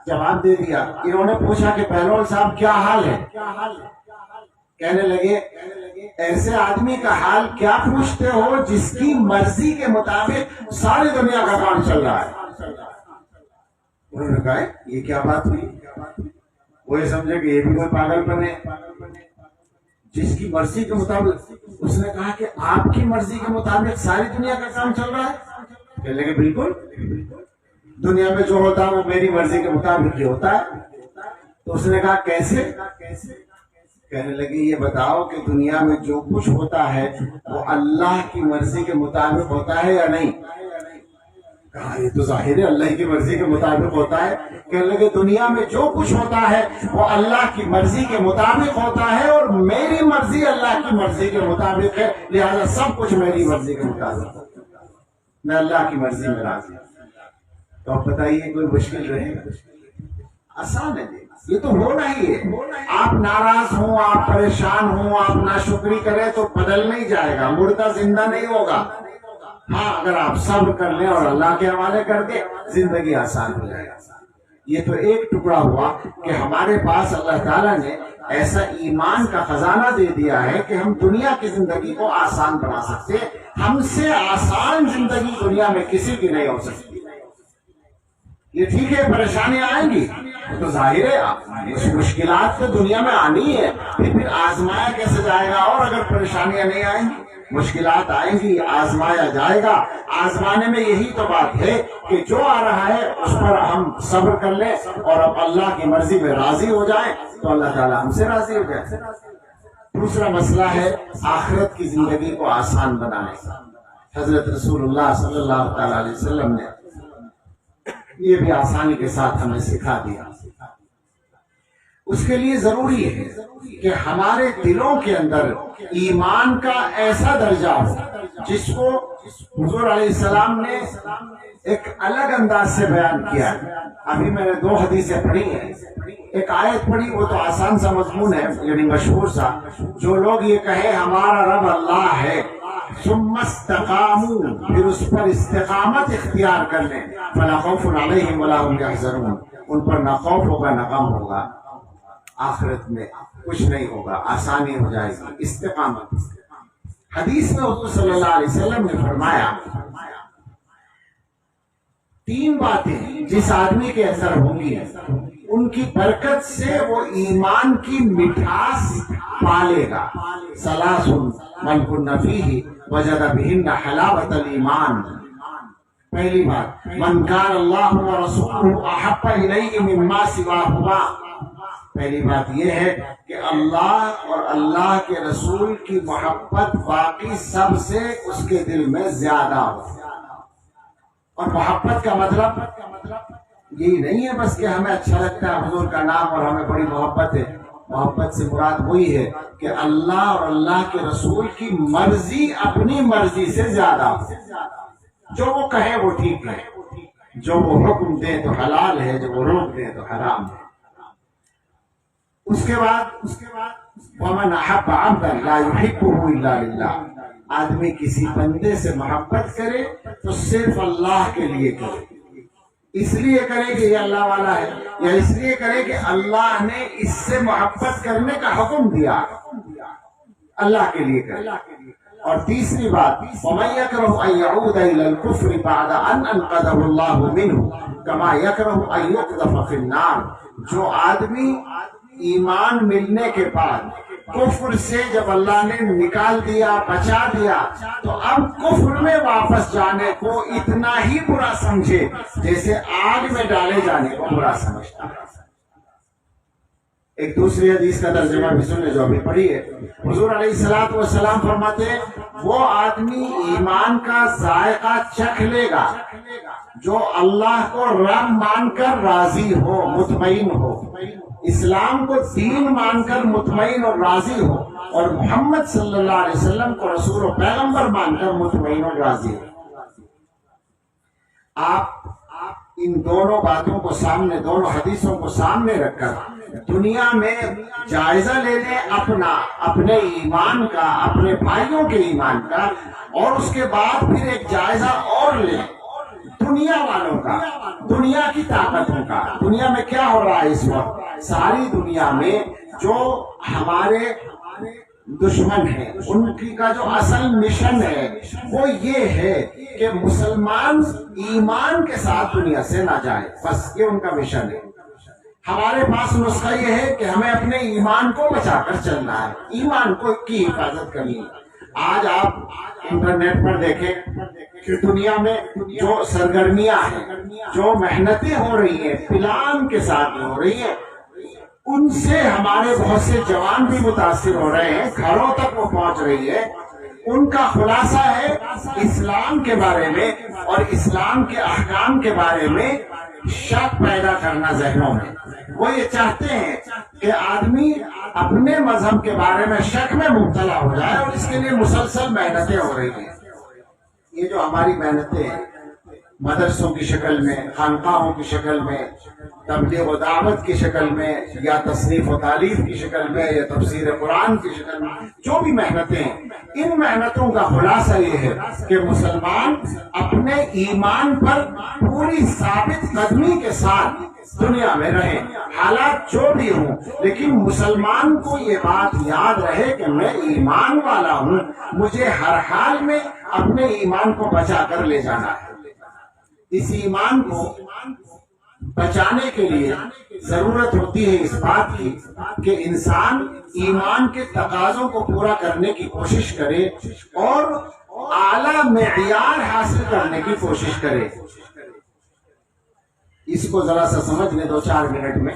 جواب دے دیا. انہوں نے پوچھا کہ بہلول صاحب کیا حال ہے؟ کہنے لگے ایسے آدمی کا حال کیا پوچھتے ہو جس کی مرضی کے مطابق ساری دنیا کا کام چل رہا ہے. انہوں نے کہا یہ کیا بات ہوئی؟ وہ یہ سمجھے کہ یہ بھی کوئی پاگل پن ہے. جس کی مرضی کے مطابق، اس نے کہا کہ آپ کی مرضی کے مطابق ساری دنیا کا کام چل رہا ہے. کہنے لگے بالکل، دنیا میں جو ہوتا ہے وہ میری مرضی کے مطابق ہی ہوتا ہے. تو اس نے کہا کیسے؟ کہنے لگے یہ بتاؤ کہ دنیا میں جو کچھ ہوتا ہے وہ اللہ کی مرضی کے مطابق ہوتا ہے یا نہیں؟ کہا یہ تو ظاہر ہے اللہ کی مرضی کے مطابق ہوتا ہے. کہنے لگے دنیا میں جو کچھ ہوتا ہے وہ اللہ کی مرضی کے مطابق ہوتا ہے اور میری مرضی اللہ کی مرضی کے مطابق ہے، لہذا سب کچھ میری مرضی کے مطابق ہے، میں اللہ کی مرضی میں راضی ہوں. تو اب بتائیے کوئی مشکل رہے گا؟ آسان ہے یہ تو ہونا ہی ہے. آپ ناراض ہوں، آپ پریشان ہوں، آپ ناشکری کریں تو بدل نہیں جائے گا، مردہ زندہ نہیں ہوگا. ہاں اگر آپ صبر کر لیں اور اللہ کے حوالے کر دیں زندگی آسان ہو جائے گا. یہ تو ایک ٹکڑا ہوا کہ ہمارے پاس اللہ تعالیٰ نے ایسا ایمان کا خزانہ دے دیا ہے کہ ہم دنیا کی زندگی کو آسان بنا سکتے. ہم سے آسان زندگی دنیا میں کسی کی نہیں ہو سکتی. یہ ٹھیک ہے پریشانیاں آئیں گی تو ظاہر ہے مشکلات تو دنیا میں آنی ہے، پھر آزمایا کیسے جائے گا؟ اور اگر پریشانیاں نہیں آئیں گی، مشکلات آئیں گی، آزمایا جائے گا. آزمانے میں یہی تو بات ہے کہ جو آ رہا ہے اس پر ہم صبر کر لیں اور اب اللہ کی مرضی میں راضی ہو جائیں تو اللہ تعالیٰ ہم سے راضی ہو جائے. دوسرا مسئلہ ہے آخرت کی زندگی کو آسان بنانے کا. حضرت رسول اللہ صلی اللہ تعالی علیہ وسلم نے یہ بھی آسانی کے ساتھ ہمیں سکھا دیا. اس کے لیے ضروری ہے کہ ہمارے دلوں کے اندر ایمان کا ایسا درجہ ہو جس کو حضور علیہ السلام نے ایک الگ انداز سے بیان کیا ہے. ابھی میں نے 2 حدیثیں پڑھی ہیں. ایک آیت پڑھی وہ تو آسان سا مضمون ہے، یعنی مشہور سا. جو لوگ یہ کہے ہمارا رب اللہ ہے ثم استقاموا، پھر اس پر استقامت اختیار کر لیں، فلا خوف علیہم ولا هم يحزنون، ان پر نہ خوف ہوگا نہ غم ہوگا، آخرت میں کچھ نہیں ہوگا، آسانی ہو جائے گی. استقامت. حدیث میں حضور صلی اللہ علیہ وسلم نے فرمایا 3 باتیں جس آدمی کے اثر ہوں گی ان کی برکت سے وہ ایمان کی مٹھاس پالے گا. ثلاث من کن فیہ وجد بہن حلاوۃ الایمان. پہلی بات من کان اللہ ورسولہ احب الیہ مما سواہما. پہلی بات یہ ہے کہ اللہ اور اللہ کے رسول کی محبت باقی سب سے اس کے دل میں زیادہ ہو. اور محبت کا مطلب یہی نہیں ہے بس کہ ہمیں اچھا لگتا ہے حضور کا نام اور ہمیں بڑی محبت ہے. محبت سے مراد وہی ہے کہ اللہ اور اللہ کے رسول کی مرضی اپنی مرضی سے زیادہ ہو. جو وہ کہے وہ ٹھیک ہے، جو وہ حکم دے تو حلال ہے، جو وہ روک دے تو حرام ہے. اس کے بعد وَمَنْ أَحَبَّ عَبْدًا لَا يُحِبُّهُ إِلَّا لِلَّهِ. آدمی کسی بندے سے محبت کرے تو صرف اللہ کے لیے کرے. اس لیے کرے کہ یہ اللہ والا ہے، یا اس لیے کرے کہ اللہ نے اس سے محبت کرنے کا حکم دیا، اللہ کے لیے کرے. اور تیسری بات وَمَنْ يَكْرَهُ أَنْ يَعُودَ إِلَى الْكُفْرِ بَعْدَ أَنْ أَنْقَذَهُ اللَّهُ مِنْهُ كَمَا يَكْرَهُ أَنْ يُقْذَفَ فِي النَّارِ. جو آدمی ایمان ملنے کے بعد کفر سے جب اللہ نے نکال دیا، بچا دیا، تو اب کفر میں واپس جانے کو اتنا ہی برا سمجھے جیسے آگ میں ڈالے جانے کو برا سمجھتا ہے. ایک دوسری حدیث کا ترجمہ بھی سننے جو ابھی پڑھی ہے. حضور علیہ الصلوۃ والسلام فرماتے ہیں وہ آدمی ایمان کا ذائقہ چکھ لے گا جو اللہ کو رب مان کر راضی ہو، مطمئن ہو، اسلام کو دین مان کر مطمئن اور راضی ہو، اور محمد صلی اللہ علیہ وسلم کو رسول و پیغمبر مان کر مطمئن اور راضی ہو. آپ ان دونوں باتوں کو سامنے، دونوں حدیثوں کو سامنے رکھ کر دنیا میں جائزہ لے لیں اپنے ایمان کا، اپنے بھائیوں کے ایمان کا، اور اس کے بعد پھر ایک جائزہ اور لیں دنیا والوں کا، دنیا کی طاقتوں کا. دنیا میں کیا ہو رہا ہے اس وقت؟ ساری دنیا میں جو ہمارے دشمن ہیں ان کی کا جو اصل مشن ہے وہ یہ ہے کہ مسلمان ایمان کے ساتھ دنیا سے نہ جائے، بس یہ ان کا مشن ہے. ہمارے پاس نسخہ یہ ہے کہ ہمیں اپنے ایمان کو بچا کر چلنا ہے، ایمان کو کی حفاظت کرنی ہے. آج آپ انٹرنیٹ پر دیکھیں کہ دنیا میں جو سرگرمیاں ہیں، جو محنتیں ہو رہی ہیں، پلان کے ساتھ ہو رہی ہیں، ان سے ہمارے بہت سے جوان بھی متاثر ہو رہے ہیں، گھروں تک وہ پہنچ رہی ہے. ان کا خلاصہ ہے اسلام کے بارے میں اور اسلام کے احکام کے بارے میں شک پیدا کرنا ذہنوں میں۔ وہ یہ چاہتے ہیں کہ آدمی اپنے مذہب کے بارے میں شک میں مبتلا ہو جائے، اور اس کے لیے مسلسل محنتیں ہو رہی ہیں۔ یہ جو ہماری محنتیں ہیں مدرسوں کی شکل میں، خانقاہوں کی شکل میں، تبلیغ و دعوت کی شکل میں، یا تصنیف و تالیف کی شکل میں، یا تفسیر قرآن کی شکل میں، جو بھی محنتیں ہیں، ان محنتوں کا خلاصہ یہ ہے کہ مسلمان اپنے ایمان پر پوری ثابت قدمی کے ساتھ دنیا میں رہے، حالات جو بھی ہوں، لیکن مسلمان کو یہ بات یاد رہے کہ میں ایمان والا ہوں، مجھے ہر حال میں اپنے ایمان کو بچا کر لے جانا ہے۔ اس ایمان کو بچانے کے لیے ضرورت ہوتی ہے اس بات کی کہ انسان ایمان کے تقاضوں کو پورا کرنے کی کوشش کرے اور اعلیٰ معیار حاصل کرنے کی کوشش کرے۔ اس کو ذرا سا سمجھ لیں 2-4 منٹ میں۔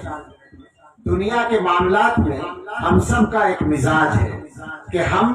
دنیا کے معاملات میں ہم سب کا ایک مزاج ہے کہ ہم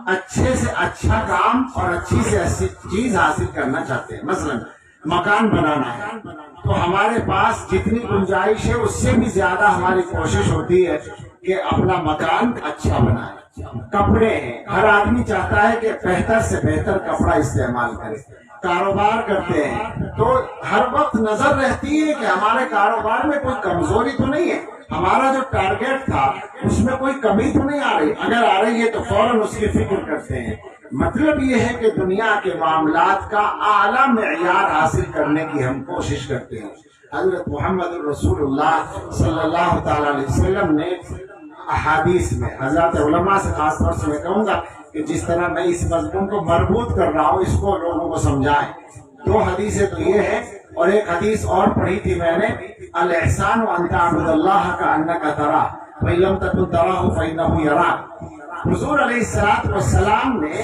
اچھے سے اچھا کام اور اچھی سے اچھی چیز حاصل کرنا چاہتے ہیں۔ مثلا مکان بنانا ہے تو ہمارے پاس جتنی گنجائش ہے اس سے بھی زیادہ ہماری کوشش ہوتی ہے کہ اپنا مکان اچھا بنائے۔ کپڑے ہیں، ہر آدمی چاہتا ہے کہ بہتر سے بہتر کپڑا استعمال کرے۔ کاروبار کرتے ہیں تو ہر وقت نظر رہتی ہے کہ ہمارے کاروبار میں کوئی کمزوری تو نہیں ہے، ہمارا جو ٹارگیٹ تھا اس میں کوئی کمی تو نہیں آ رہی، اگر آ رہی ہے تو فوراً اس کی فکر کرتے ہیں۔ مطلب یہ ہے کہ دنیا کے معاملات کا اعلیٰ معیار حاصل کرنے کی ہم کوشش کرتے ہیں۔ حضرت محمد رسول اللہ صلی اللہ تعالی علیہ وسلم نے احادیث میں، حضرات علماء سے خاص طور سے میں کہوں گا کہ جس طرح میں اس مضمون کو مربوط کر رہا ہوں اس کو لوگوں کو سمجھائیں۔ 2 حدیثیں تو یہ ہے، اور ایک حدیث اور پڑھی تھی میں نے، الاحسان ان تعبد اللہ کانک تراہ فإن لم تکن تراہ فإنہ یراک۔ حضور علیہ السلام نے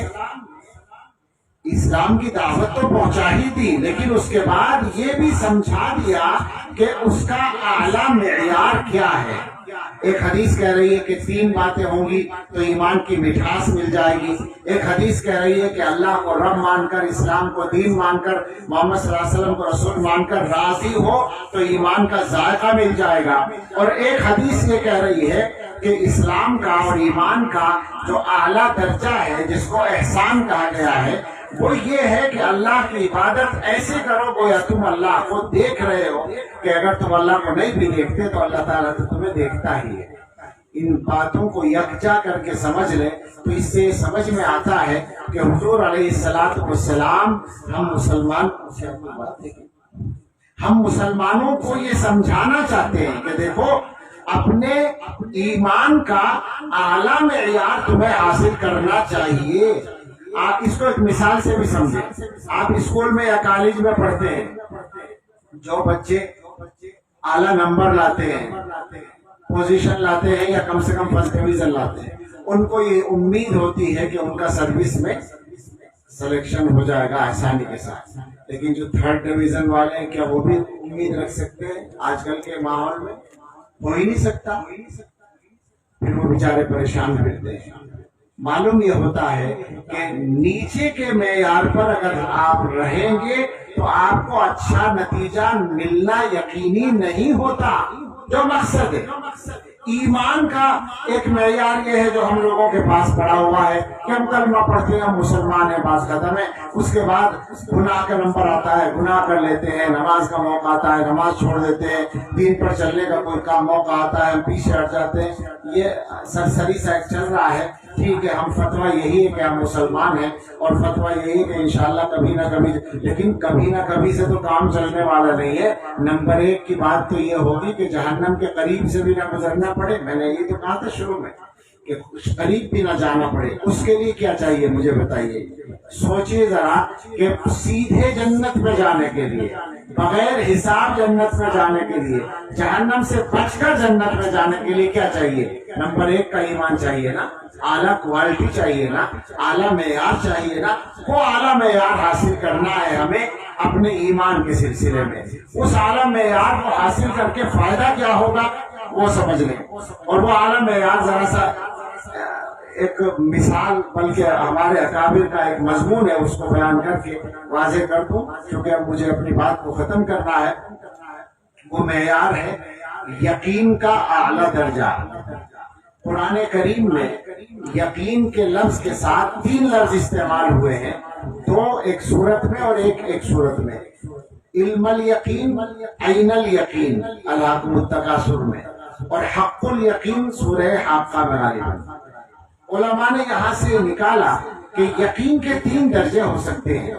اسلام کی دعوت تو پہنچا ہی دی، لیکن اس کے بعد یہ بھی سمجھا دیا کہ اس کا اعلیٰ معیار کیا ہے۔ ایک حدیث کہہ رہی ہے کہ 3 باتیں ہوں گی تو ایمان کی مٹھاس مل جائے گی۔ ایک حدیث کہہ رہی ہے کہ اللہ کو رب مان کر، اسلام کو دین مان کر، محمد صلی اللہ علیہ وسلم کو رسول مان کر راضی ہو تو ایمان کا ذائقہ مل جائے گا۔ اور ایک حدیث یہ کہہ رہی ہے کہ اسلام کا اور ایمان کا جو اعلیٰ درجہ ہے جس کو احسان کہا گیا ہے وہ یہ ہے کہ اللہ کی عبادت ایسے کرو گویا تم اللہ کو دیکھ رہے ہو، کہ اگر تم اللہ کو نہیں بھی دیکھتے تو اللہ تعالیٰ تو تمہیں دیکھتا ہی ہے۔ ان باتوں کو یکجا کر کے سمجھ لیں تو اس سے سمجھ میں آتا ہے کہ حضور علیہ السلام ہم مسلمانوں کو یہ سمجھانا چاہتے ہیں کہ دیکھو اپنے ایمان کا اعلیٰ معیار تمہیں حاصل کرنا چاہیے۔ آپ اس کو ایک مثال سے بھی سمجھیں۔ آپ اسکول میں یا کالج میں پڑھتے ہیں، جو بچے اعلیٰ نمبر لاتے ہیں، پوزیشن لاتے ہیں، یا کم سے کم فرسٹ ڈویژن لاتے ہیں، ان کو یہ امید ہوتی ہے کہ ان کا سروس میں سلیکشن ہو جائے گا آسانی کے ساتھ۔ لیکن جو 3rd ڈویژن والے ہیں، کیا وہ بھی امید رکھ سکتے ہیں؟ آج کل کے ماحول میں ہو ہی نہیں سکتا، پھر وہ بیچارے پریشان پھرتے ہیں۔ معلوم یہ ہوتا ہے کہ نیچے کے معیار پر اگر آپ رہیں گے تو آپ کو اچھا نتیجہ ملنا یقینی نہیں ہوتا۔ جو مقصد ہے ایمان کا ایک معیار یہ ہے جو ہم لوگوں کے پاس پڑا ہوا ہے کہ ہم کلمہ پڑھتے ہیں، ہم مسلمان ہیں، بات ختم ہے۔ اس کے بعد گناہ کا نمبر آتا ہے، گناہ کر لیتے ہیں، نماز کا موقع آتا ہے، نماز چھوڑ دیتے ہیں، دین پر چلنے کا کوئی کام موقع آتا ہے، ہم پیچھے ہٹ جاتے ہیں۔ یہ سرسری سا ایک چل رہا ہے۔ ٹھیک ہے، ہم فتویٰ یہی ہے کہ ہم مسلمان ہیں اور فتویٰ یہی ہے کہ انشاءاللہ کبھی نہ کبھی، لیکن کبھی نہ کبھی سے تو کام چلنے والا نہیں ہے۔ نمبر 1 کی بات تو یہ ہوگی کہ جہنم کے قریب سے بھی نہ گزرنا پڑے۔ میں نے یہ تو کہا تھا شروع میں کہ قریب بھی نہ جانا پڑے۔ اس کے لیے کیا چاہیے مجھے بتائیے؟ سوچیے ذرا کہ سیدھے جنت میں جانے کے لیے، بغیر حساب جنت میں جانے کے لیے، جہنم سے بچ کر جنت میں جانے کے لیے کیا چاہیے؟ نمبر 1 کا ایمان چاہیے نا، اعلیٰ کوالٹی چاہیے نا، اعلیٰ معیار چاہیے نا۔ وہ اعلیٰ معیار حاصل کرنا ہے ہمیں اپنے ایمان کے سلسلے میں۔ اس اعلیٰ معیار کو حاصل کر کے فائدہ کیا ہوگا وہ سمجھ لیں، اور وہ اعلیٰ معیار ذرا سا ایک مثال بلکہ ہمارے اکابر کا ایک مضمون ہے، اس کو بیان کر کے واضح کر دوں، کیونکہ اب مجھے اپنی بات کو ختم کرنا ہے۔ وہ معیار ہے یقین کا اعلیٰ درجہ۔ قرآن کریم میں یقین کے لفظ کے ساتھ 3 لفظ استعمال ہوئے ہیں، 2 ایک صورت میں اور ایک صورت میں۔ علم الیقین، عین الیقین الہاکم التکاثر میں، اور حق الیقین سورہ حاقہ میں غالباً۔ علماء نے یہاں سے نکالا کہ یقین کے 3 درجے ہو سکتے ہیں۔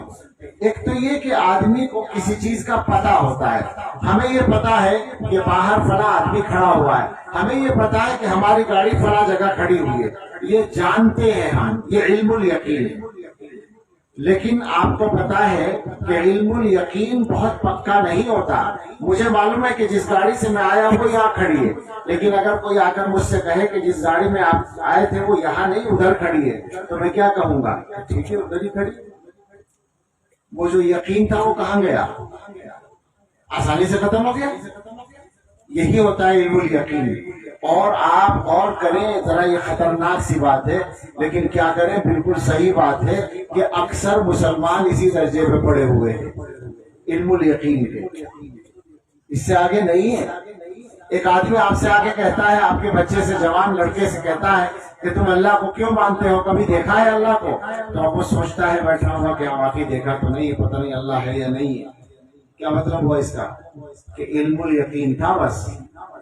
ایک تو یہ کہ آدمی کو کسی چیز کا پتہ ہوتا ہے، ہمیں یہ پتا ہے کہ باہر فلاں آدمی کھڑا ہوا ہے، ہمیں یہ پتا ہے کہ ہماری گاڑی فلاں جگہ کھڑی ہوئی ہے، یہ جانتے ہیں ہم، یہ علم الیقین ہے۔ لیکن آپ کو پتا ہے کہ علم الیقین بہت پکا نہیں ہوتا۔ مجھے معلوم ہے کہ جس گاڑی سے میں آیا ہوں وہ یہاں کھڑی ہے، لیکن اگر کوئی آ کر مجھ سے کہے کہ جس گاڑی میں آپ آئے تھے وہ یہاں نہیں ادھر کھڑی ہے، تو میں کیا کہوں گا؟ ٹھیک ہے ادھر ہی کھڑی۔ وہ جو یقین تھا وہ کہاں گیا؟ آسانی سے ختم ہو گیا۔ یہی ہوتا ہے علم الیقین۔ اور آپ اور کریں، ذرا یہ خطرناک سی بات ہے لیکن کیا کریں، بالکل صحیح بات ہے کہ اکثر مسلمان اسی درجے پہ پڑے ہوئے ہیں علم الیقین کے، اس سے آگے نہیں ہے۔ ایک آدمی آپ سے آگے کہتا ہے، آپ کے بچے سے، جوان لڑکے سے کہتا ہے کہ تم اللہ کو کیوں مانتے ہو، کبھی دیکھا ہے اللہ کو؟ تو وہ سوچتا ہے بیٹھا ہوا کہ واقعی دیکھا تو نہیں، پتہ نہیں اللہ ہے یا نہیں ہے۔ کیا مطلب ہوا اس کا؟ کہ علم الیقین تھا، بس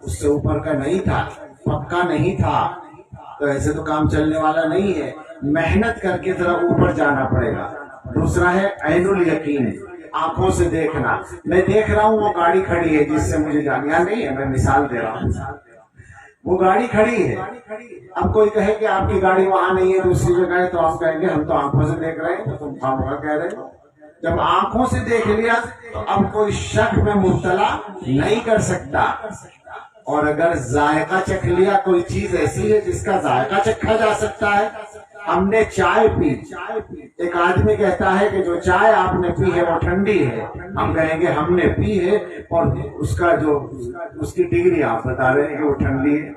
اس سے اوپر کا نہیں تھا، پکا نہیں تھا۔ تو ایسے تو کام چلنے والا نہیں ہے، محنت کر کے ذرا اوپر جانا پڑے گا۔ دوسرا ہے عین الیقین، آنکھوں سے دیکھنا۔ میں دیکھ رہا ہوں وہ گاڑی کھڑی ہے جس سے مجھے جانا نہیں ہے، میں مثال دے رہا ہوں، وہ گاڑی کھڑی ہے۔ اب کوئی کہے کہ آپ کی گاڑی وہاں نہیں ہے دوسری جگہ ہے، تو آپ کہیں گے ہم تو آنکھوں سے دیکھ رہے ہیں، تو تم خامخواہ کہہ رہے ہو۔ جب آنکھوں سے دیکھ لیا تو اب کوئی شک میں مبتلا نہیں کر سکتا۔ اور اگر ذائقہ چکھ لیا، کوئی چیز ایسی ہے جس کا ذائقہ چکھا جا سکتا ہے۔ ہم نے چائے پی، ایک آدمی کہتا ہے کہ جو چائے آپ نے پی ہے وہ ٹھنڈی ہے، ہم کہیں گے ہم نے پی ہے اور اس کا جو اس کی ڈگری آپ بتا رہے ہیں کہ وہ ٹھنڈی ہے،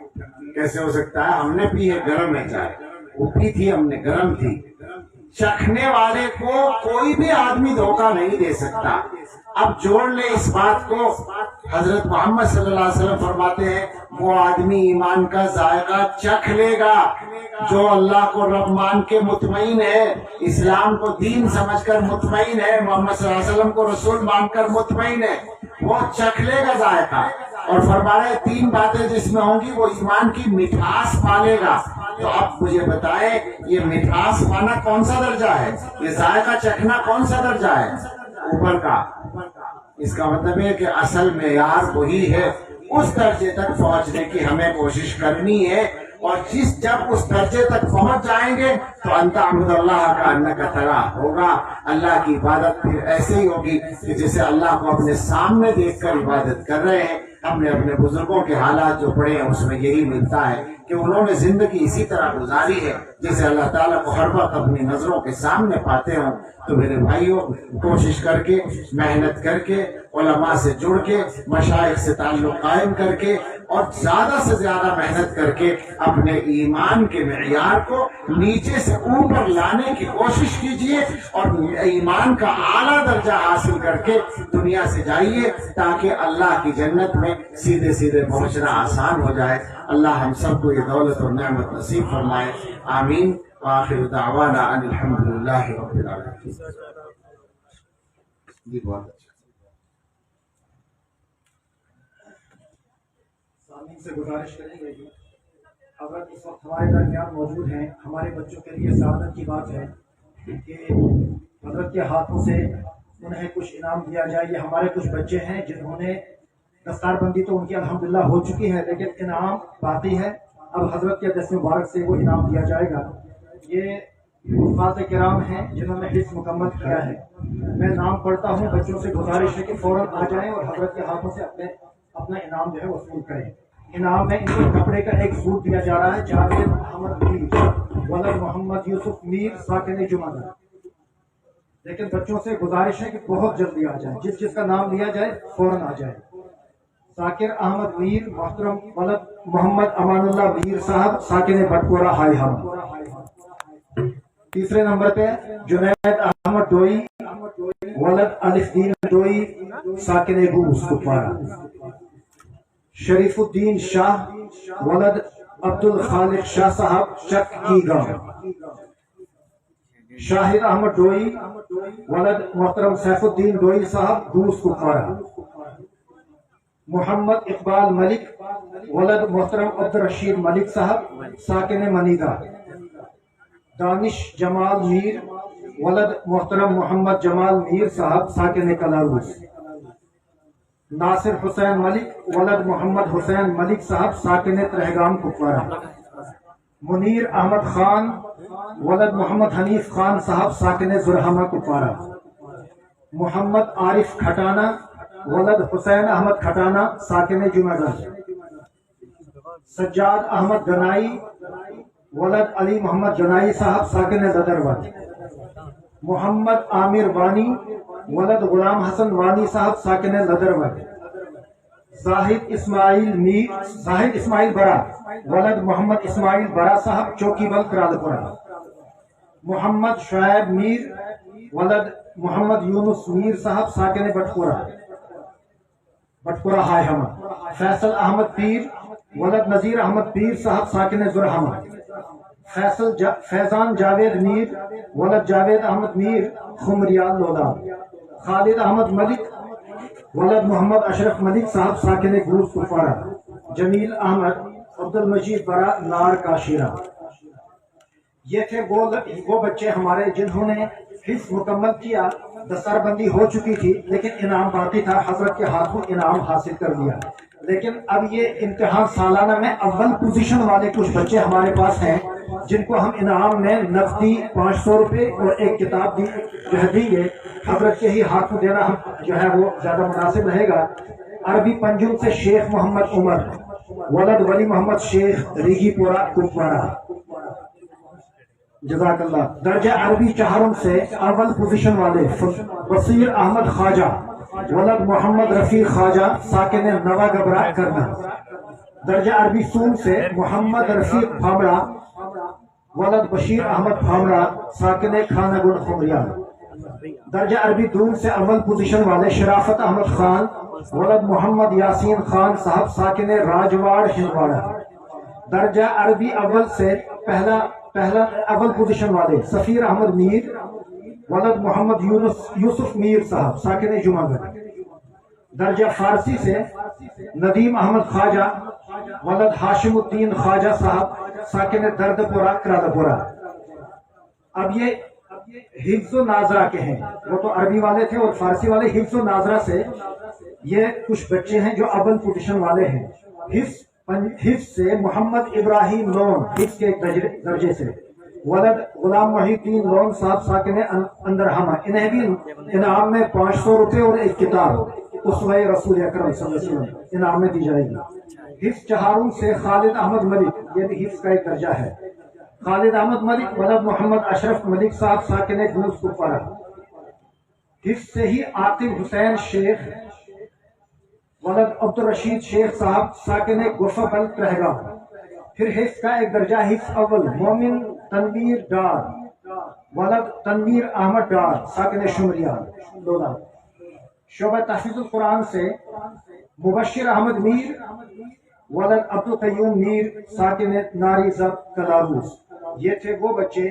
کیسے ہو سکتا ہے؟ ہم نے پی ہے گرم ہے چائے، وہ پی تھی ہم نے گرم تھی۔ چکھنے والے کو کوئی بھی آدمی دھوکہ نہیں دے سکتا۔ اب جوڑ لیں اس بات کو، حضرت محمد صلی اللہ علیہ وسلم فرماتے ہیں وہ آدمی ایمان کا ذائقہ چکھ لے گا جو اللہ کو رب مان کے مطمئن ہے، اسلام کو دین سمجھ کر مطمئن ہے، محمد صلی اللہ علیہ وسلم کو رسول مان کر مطمئن ہے، وہ چکھ لے گا ذائقہ۔ اور فرما رہے 3 باتیں جس میں ہوں گی وہ ایمان کی مٹھاس پالے گا۔ تو اب مجھے بتائیں یہ مٹھاس پانا کون سا درجہ ہے؟ یہ ذائقہ چکھنا کون سا درجہ ہے؟ اوپر کا۔ اس کا مطلب ہے کہ اصل معیار وہی ہے، اس درجے تک پہنچنے کی ہمیں کوشش کرنی ہے۔ اور جب اس درجے تک پہنچ جائیں گے تو ان تعبد اللہ کأنک تراہ ہوگا۔ اللہ کی عبادت پھر ایسے ہی ہوگی کہ جیسے اللہ کو اپنے سامنے دیکھ کر عبادت کر رہے ہیں۔ ہم نے اپنے بزرگوں کے حالات جو پڑھے ہیں اس میں یہی ملتا ہے کہ انہوں نے زندگی اسی طرح گزاری ہے جیسے اللہ تعالیٰ کو ہر وقت اپنی نظروں کے سامنے پاتے ہوں۔ تو میرے بھائیوں، کوشش کر کے، محنت کر کے، علماء سے جڑ کے، مشائخ سے تعلق قائم کر کے اور زیادہ سے زیادہ محنت کر کے اپنے ایمان کے معیار کو نیچے سے اوپر لانے کی کوشش کیجیے اور ایمان کا اعلیٰ درجہ حاصل کر کے دنیا سے جائیے تاکہ اللہ کی جنت میں سیدھے سیدھے پہنچنا آسان ہو جائے۔ اللہ ہم سب کو یہ دولت اور نعمت نصیب فرمائے، آمین۔ وآخر دعوانا ان الحمدللہ رب العالمین۔ سامعین سے گزارش کریں گے کہ حضرت اس وقت ہمارے درمیان موجود ہیں۔ ہمارے بچوں کے لیے سعادت کی بات ہے کہ حضرت کے ہاتھوں سے انہیں کچھ انعام دیا جائے۔ یہ ہمارے کچھ بچے ہیں جنہوں نے دستار بندی تو ان کی الحمدللہ ہو چکی ہے، لیکن انعام باقی ہے۔ اب حضرت کے دست مبارک سے وہ انعام دیا جائے گا۔ یہ حفاظ کرام ہیں جنہوں نے حفظ مکمل کیا ہے۔ میں نام پڑھتا ہوں، بچوں سے گزارش ہے کہ فوراً آ جائیں اور حضرت کے ہاتھوں سے اپنا انعام جو ہے وصول کریں۔ انعام میں ان کو کپڑے کا ایک سوٹ دیا جا رہا ہے، جاوید احمد میر ولد محمد یوسف میر ساکن جمعہ۔ لیکن بچوں سے گزارش ہے کہ بہت جلدی آ جائیں، جس کا نام لیا جائے فوراً آ جائیں۔ ذاکر احمد میر محترم ولد محمد امان اللہ میر صاحب ساکن بٹپورہ ہائی ہم۔ تیسرے نمبر پہ جنید احمد ڈوئی ولد الف دین ڈوئی ساکن گوس کپوارہ. شریف الدین شاہ ولد عبد الخالق شاہ صاحب چک کی گاؤں. شاہد احمد ڈوئی ولد محترم سیف الدین ڈوئی صاحب گوس کپوارہ. محمد اقبال ملک ولد محترم عبد الرشید ملک صاحب ساکن منیدہ. دانش جمال میر ولد محترم محمد جمال میر صاحب ساکن کلاروس. ناصر حسین ملک ولد محمد حسین ملک صاحب ساکن ترہگام کپوارہ. منیر احمد خان ولد محمد حنیف خان صاحب ساکن زرہمہ کپوارہ. محمد عارف کھٹانہ ولد حسین احمد کھٹانہ ساکن جمعہ گنج. سجاد احمد گنائی ولد علی محمد گنائی صاحب ساکن ددروت. محمد عامر وانی ولد غلام حسن وانی صاحب ساکن ددروت. زاہد اسماعیل برا ولد محمد اسماعیل برا صاحب چوکی بل کرالپورہ. محمد شعیب میر ولد محمد یونس میر صاحب ساکن بٹپورہ ہائے ہمہ. فیصل احمد پیر ولد نذیر احمد پیر صاحب ساکن زرہمہ. فیضان جاوید میر ولد جاوید احمد میر خمریال لولا. خالد احمد ملک ولد محمد اشرف ملک صاحب ساکن گوس کپوارہ. جمیل احمد عبد المجید برا نار کاشیرہ. یہ تھے وہ بچے ہمارے جنہوں نے حفظ مکمل کیا. دستار بندی ہو چکی تھی لیکن انعام باقی تھا. حضرت کے ہاتھوں انعام حاصل کر لیا. لیکن اب یہ امتحان سالانہ میں اول پوزیشن والے کچھ بچے ہمارے پاس ہیں جن کو ہم انعام میں نقدی 500 روپے اور ایک کتاب دیں گے. حضرت کے ہی ہاتھوں دینا جو ہے وہ زیادہ مناسب رہے گا. عربی پنجم سے شیخ محمد عمر ولد ولی محمد شیخ ریگی پورہ کپوارہ. جزاک اللہ. درجہ عربی چہارم سے اول پوزیشن والے بصیر احمد خواجہ ولد محمد رفیق خواجہ ساکن نوا گبرا کرنا. درجہ عربی سون سے محمد رفیق بھامڑا ولد بشیر احمد بھامڑا ساکن کھانا گڑ خمریال. درجہ عربی دوم سے اول پوزیشن والے شرافت احمد خان ولد محمد یاسین خان صاحب ساکن راجواڑ ہندواڑہ. درجہ عربی اول سے پہلا اول پوزیشن والے سفیر احمد میر ولد محمد یوسف میر صاحب ساکن جمعہ گنج. درجہ فارسی سے ندیم احمد خواجہ ولد ہاشم الدین خواجہ صاحب ساکن درد پورہ کرالپورہ. اب یہ حفظ و ناظرہ کے ہیں. وہ تو عربی والے تھے اور فارسی والے. حفظ و ناظرہ سے یہ کچھ بچے ہیں جو اول پوزیشن والے ہیں. حفظ سے محمد ابراہیم لون حفظ کے ایک درجے سے ولد غلام محی الدین لون صاحب ساکن اندرہمہ. انہیں بھی انعام میں 500 روپے اور ایک کتاب اسوہ رسول اکرم صلی اللہ علیہ وسلم انعام میں دی جائے گی. حفظ چہارم سے خالد احمد ملک. یہ بھی حفظ کا ایک درجہ ہے. خالد احمد ملک ولد محمد اشرف ملک صاحب ساکن گوس کپوارہ. حفظ سے ہی عاقب حسین شیخ ولد عبد الرشید شیخ صاحب ساکن گفہ بل ترہگام. پھر حفظ کا ایک درجہ حفظ اول مومن تنویر ڈار ولد تنویر احمد ڈار ساکن شمریال لولا. شعبہ تحفیظ القرآن سے مبشر احمد میر ولد عبد القیوم میر ساکن ناری زب کلاروس. یہ تھے وہ بچے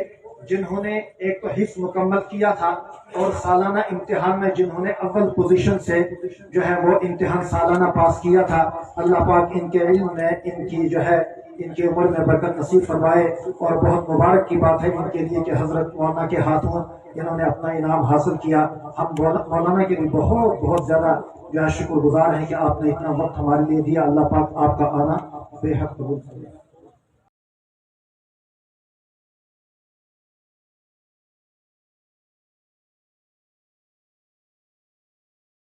جنہوں نے ایک تو حفظ مکمل کیا تھا اور سالانہ امتحان میں جنہوں نے اول پوزیشن سے جو ہے وہ امتحان سالانہ پاس کیا تھا. اللہ پاک ان کے علم میں ان کی جو ہے ان کی عمر میں برکت نصیب فرمائے. اور بہت مبارک کی بات ہے ان کے لیے کہ حضرت مولانا کے ہاتھوں انہوں نے اپنا انعام حاصل کیا. ہم مولانا کے بھی بہت زیادہ جو ہے شکر گزار ہیں کہ آپ نے اتنا وقت ہمارے لیے دیا. اللہ پاک آپ کا آنا بے حد قبول